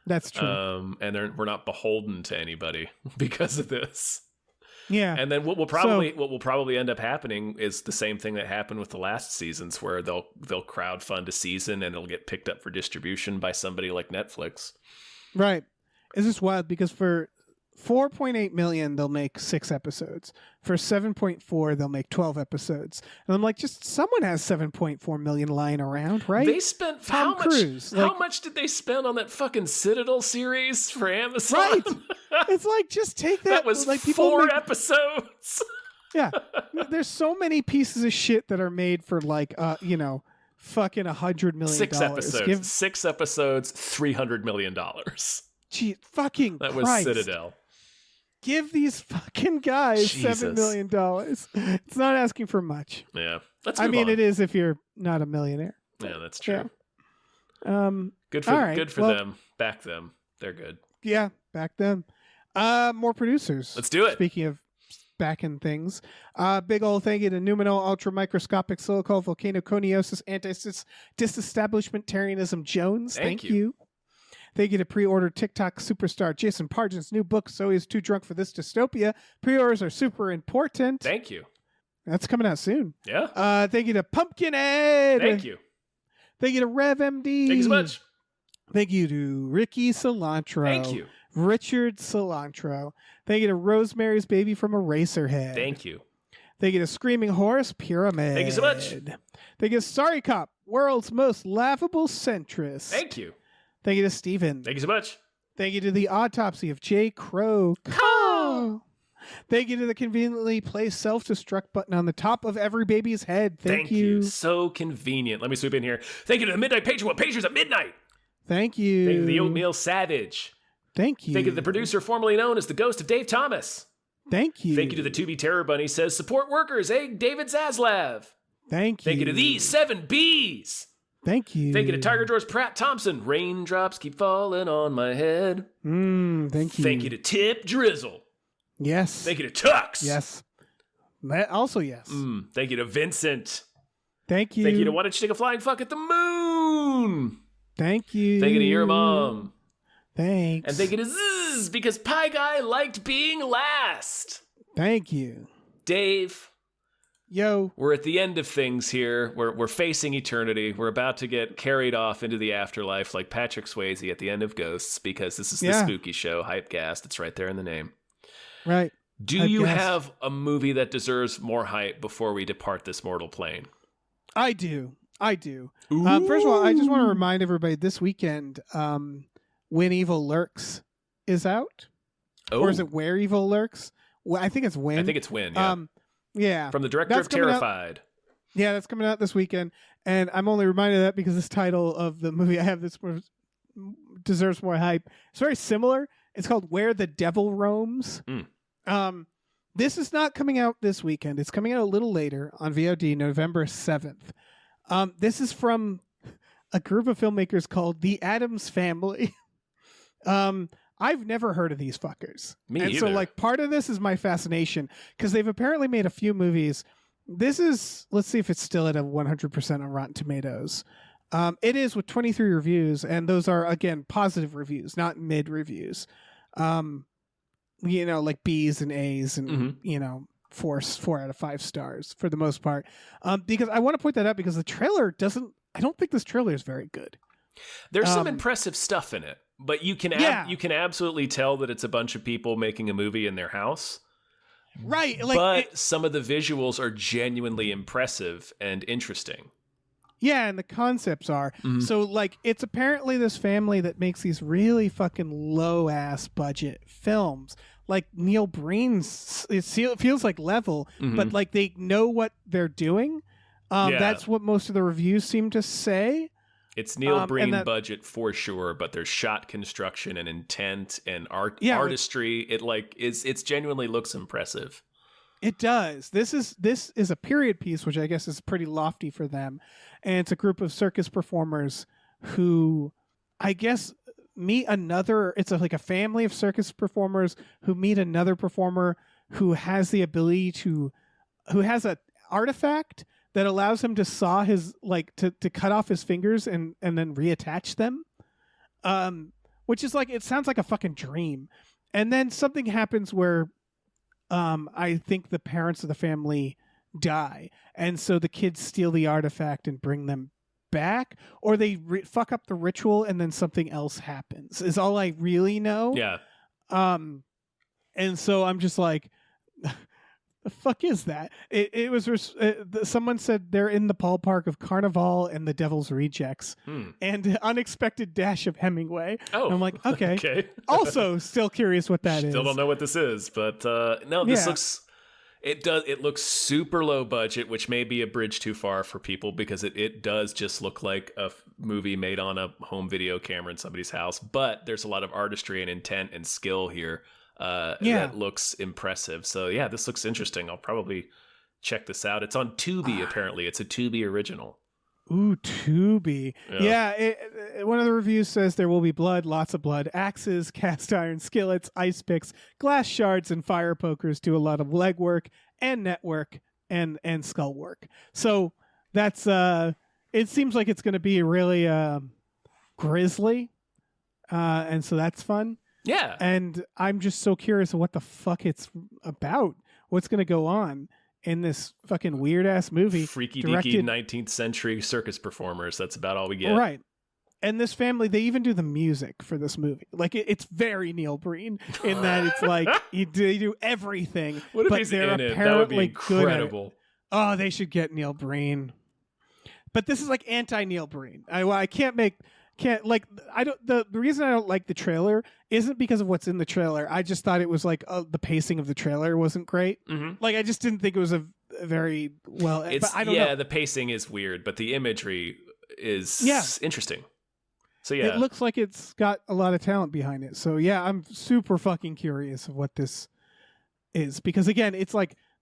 That's true. And we're not beholden to anybody because of this. Yeah. And then what will probably end up happening is the same thing that happened with the last seasons, where they'll crowdfund a season and it'll get picked up for distribution by somebody like Netflix. Right. It's just wild because for $4.8 million they'll make 6 episodes. For $7.4 they'll make 12 episodes. And I'm like, just someone has $7.4 million lying around, right? They spent Tom Cruise. How much did they spend on that fucking Citadel series for Amazon? Right. It's like, just take that. That was like 4 episodes. Yeah. There's so many pieces of shit that are made for like fucking $100 million. 6 episodes. 6 episodes, $300 million. Gee, fucking that Christ. Was Citadel. Give these fucking guys $7 million. It's not asking for much. Yeah. It is if you're not a millionaire. Yeah, that's true. Yeah. Good for them. Back them. They're good. Yeah, back them. More producers. Let's do it. Speaking of backing things, big old thank you to Numino, Ultra Microscopic Silico, Volcano Coniosis, Disestablishmentarianism Jones. Thank you. Thank you to pre-order TikTok superstar Jason Pargin's new book, So He's Too Drunk for This Dystopia. Pre-orders are super important. Thank you. That's coming out soon. Yeah. Thank you to Pumpkinhead. Thank you. Thank you to RevMD. Thank you so much. Thank you to Ricky Cilantro. Thank you. Richard Cilantro. Thank you to Rosemary's Baby from Eraserhead. Thank you. Thank you to Screaming Horse Pyramid. Thank you so much. Thank you to Sorry Cop, world's most laughable centrist. Thank you. Thank you to Steven. Thank you so much. Thank you to the Autopsy of J. Crow. Thank you to the conveniently placed self-destruct button on the top of every baby's head. Thank you. So convenient. Let me sweep in here. Thank you to the Midnight Pager. What pagers at midnight? Thank you. Thank you to the Oatmeal Savage. Thank you. Thank you to the producer formerly known as the Ghost of Dave Thomas. Thank you. Thank you to the Tubi Terror Bunny says support workers. Hey, David Zaslav. Thank you. Thank you to these 7 Bs. Thank you. Thank you to Tiger George Pratt Thompson. Raindrops keep falling on my head. Thank you. Thank you to Tip Drizzle. Yes. Thank you to Tux. Yes. Also yes. Thank you to Vincent. Thank you. Thank you to Why Don't You Take a Flying Fuck at the Moon? Thank you. Thank you to Your Mom. Thanks. And thank you to Zzz, because Pie Guy liked being last. Thank you. Dave. Yo. We're at the end of things here. We're facing eternity. We're about to get carried off into the afterlife like Patrick Swayze at the end of Ghosts, because this is the spooky show, HypeGHAST. It's right there in the name. Right. Do you have a movie that deserves more hype before we depart this mortal plane? I do. First of all, I just want to remind everybody this weekend, When Evil Lurks is out. Oh. Or is it Where Evil Lurks? Well, I think it's When. I think it's When, yeah. Yeah. From the director of Terrified. Yeah, that's coming out this weekend. And I'm only reminded of that because this title of the movie I have this deserves more hype. It's very similar. It's called Where the Devil Roams. This is not coming out this weekend. It's coming out a little later on VOD, November 7th. This is from a group of filmmakers called The Addams Family. I've never heard of these fuckers. Me either. So, like, part of this is my fascination because they've apparently made a few movies This is, let's see if it's still at a 100% on Rotten Tomatoes. It is with 23 reviews, and those are, again, positive reviews, not mid reviews. Like B's and A's and, 4 out of 5 stars for the most part. Because I want to point that out because the trailer I don't think this trailer is very good. There's some impressive stuff in it, but you can absolutely tell that it's a bunch of people making a movie in their house. Right. But some of the visuals are genuinely impressive and interesting. Yeah, and the concepts are. Mm-hmm. So, it's apparently this family that makes these really fucking low-ass budget films. Like Neil Breen's, it feels like level, but they know what they're doing. That's what most of the reviews seem to say. It's Neil Breen budget for sure, but there's shot construction and intent and artistry. It genuinely looks impressive. It does. This is a period piece, which I guess is pretty lofty for them, and it's a group of circus performers who, I guess, meet another. It's a family of circus performers who meet another performer who has the ability who has an artifact that allows him to saw his to cut off his fingers and then reattach them, which is it sounds like a fucking dream. And then something happens where I think the parents of the family die, and so the kids steal the artifact and bring them back, or they fuck up the ritual and then something else happens. Is all I really know. Yeah. And so I'm just like, the fuck is that? It was someone said they're in the ballpark of Carnival and the Devil's Rejects and Unexpected Dash of Hemingway. Oh, and I'm like, okay. Also, still curious what that is. Still don't know what this is, but no, this looks. It looks super low budget, which may be a bridge too far for people because it does just look like a movie made on a home video camera in somebody's house. But there's a lot of artistry and intent and skill here. That looks impressive. So yeah, this looks interesting. I'll probably check this out. It's on Tubi, apparently. It's a Tubi original. Ooh, Tubi. Yeah, one of the reviews says there will be blood, lots of blood, axes, cast iron skillets, ice picks, glass shards, and fire pokers do a lot of legwork and network and skull work. So that's it seems like it's going to be really grisly, and so that's fun. Yeah. And I'm just so curious of what the fuck it's about. What's going to go on in this fucking weird ass movie. Freaky deaky 19th century circus performers. That's about all we get. Right. And this family, they even do the music for this movie. It's very Neil Breen in that it's they do everything. What if he's in it? That would be incredible. Oh, they should get Neil Breen. But this is anti Neil Breen. I can't the reason I don't like the trailer isn't because of what's in the trailer. I just thought it was the pacing of the trailer wasn't great. Mm-hmm. I just didn't think it was a very well. But I don't know. The pacing is weird, but the imagery is interesting. So yeah, it looks like it's got a lot of talent behind it. So yeah, I'm super fucking curious of what this is because again, it's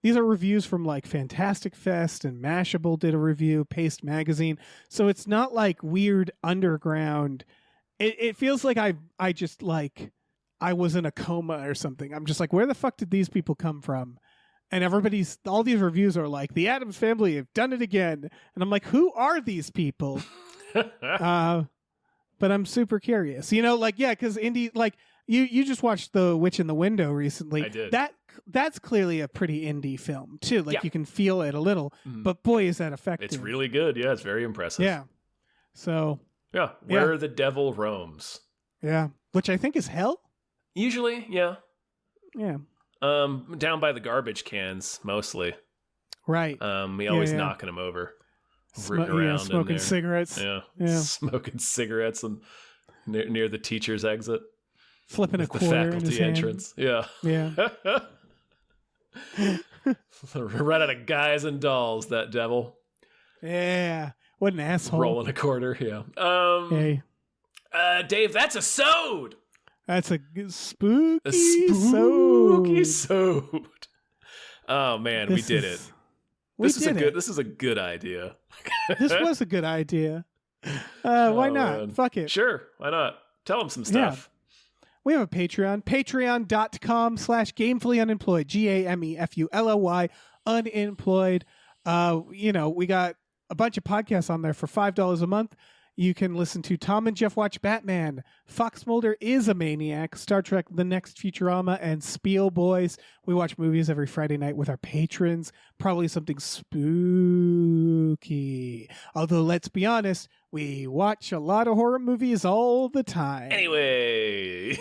these are reviews from Fantastic Fest and Mashable did a review, Paste Magazine. So it's not weird underground. It feels like I just I was in a coma or something. I'm just where the fuck did these people come from? And all these reviews are the Addams Family have done it again. And I'm who are these people? But I'm super curious. Because indie, you just watched The Witch in the Window recently. I did. That's clearly a pretty indie film too. You can feel it a little, but boy, is that effective! It's really good. Yeah, it's very impressive. Yeah. So. Yeah, where the devil roams. Yeah, which I think is hell. Usually, yeah. Yeah. Down by the garbage cans mostly. Right. We always knocking them over, rooting around, smoking cigarettes. Yeah. Smoking cigarettes and near the teacher's exit. Flipping a quarter the faculty in his entrance. Hand. Yeah. Right out of Guys and Dolls, that devil. Yeah. What an asshole. Rolling a quarter, yeah. Hey. Dave, that's a sode. That's a spooky sode. Oh man, we did it. This is a good idea. This was a good idea. Why not? Man. Fuck it. Sure, why not? Tell them some stuff. Yeah. We have a Patreon, patreon.com/gamefullyunemployed, GAMEFULLY unemployed. We got a bunch of podcasts on there for $5 a month. You can listen to Tom and Jeff Watch Batman, Fox Mulder is a Maniac, Star Trek The Next Futurama, and Spiel Boys. We watch movies every Friday night with our patrons, probably something spooky. Although, let's be honest, we watch a lot of horror movies all the time. Anyway.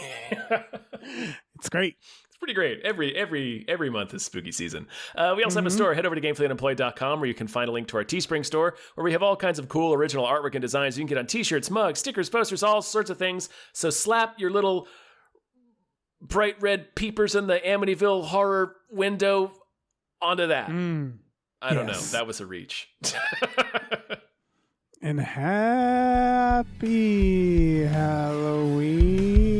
It's great. Pretty great. Every month is spooky season. We also have a store. Head over to gamefullyunemployed.com where you can find a link to our Teespring store where we have all kinds of cool original artwork and designs you can get on t-shirts, mugs, stickers, posters, all sorts of things. So slap your little bright red peepers in the Amityville horror window onto that. I don't know. That was a reach. And happy Halloween.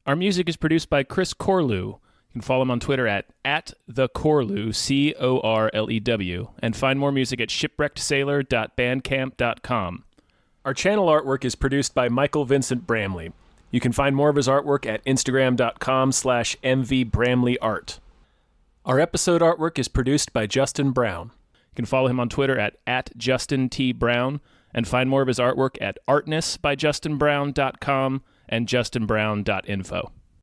Our music is produced by Chris Corlew. You can follow him on Twitter at @thecorlew, Corlew, and find more music at shipwreckedsailor.bandcamp.com. Our channel artwork is produced by Michael Vincent Bramley. You can find more of his artwork at instagram.com/mvbramleyart. Our episode artwork is produced by Justin Brown. You can follow him on Twitter at JustinTBrown and find more of his artwork at artnessbyjustinbrown.com and justinbrown.info.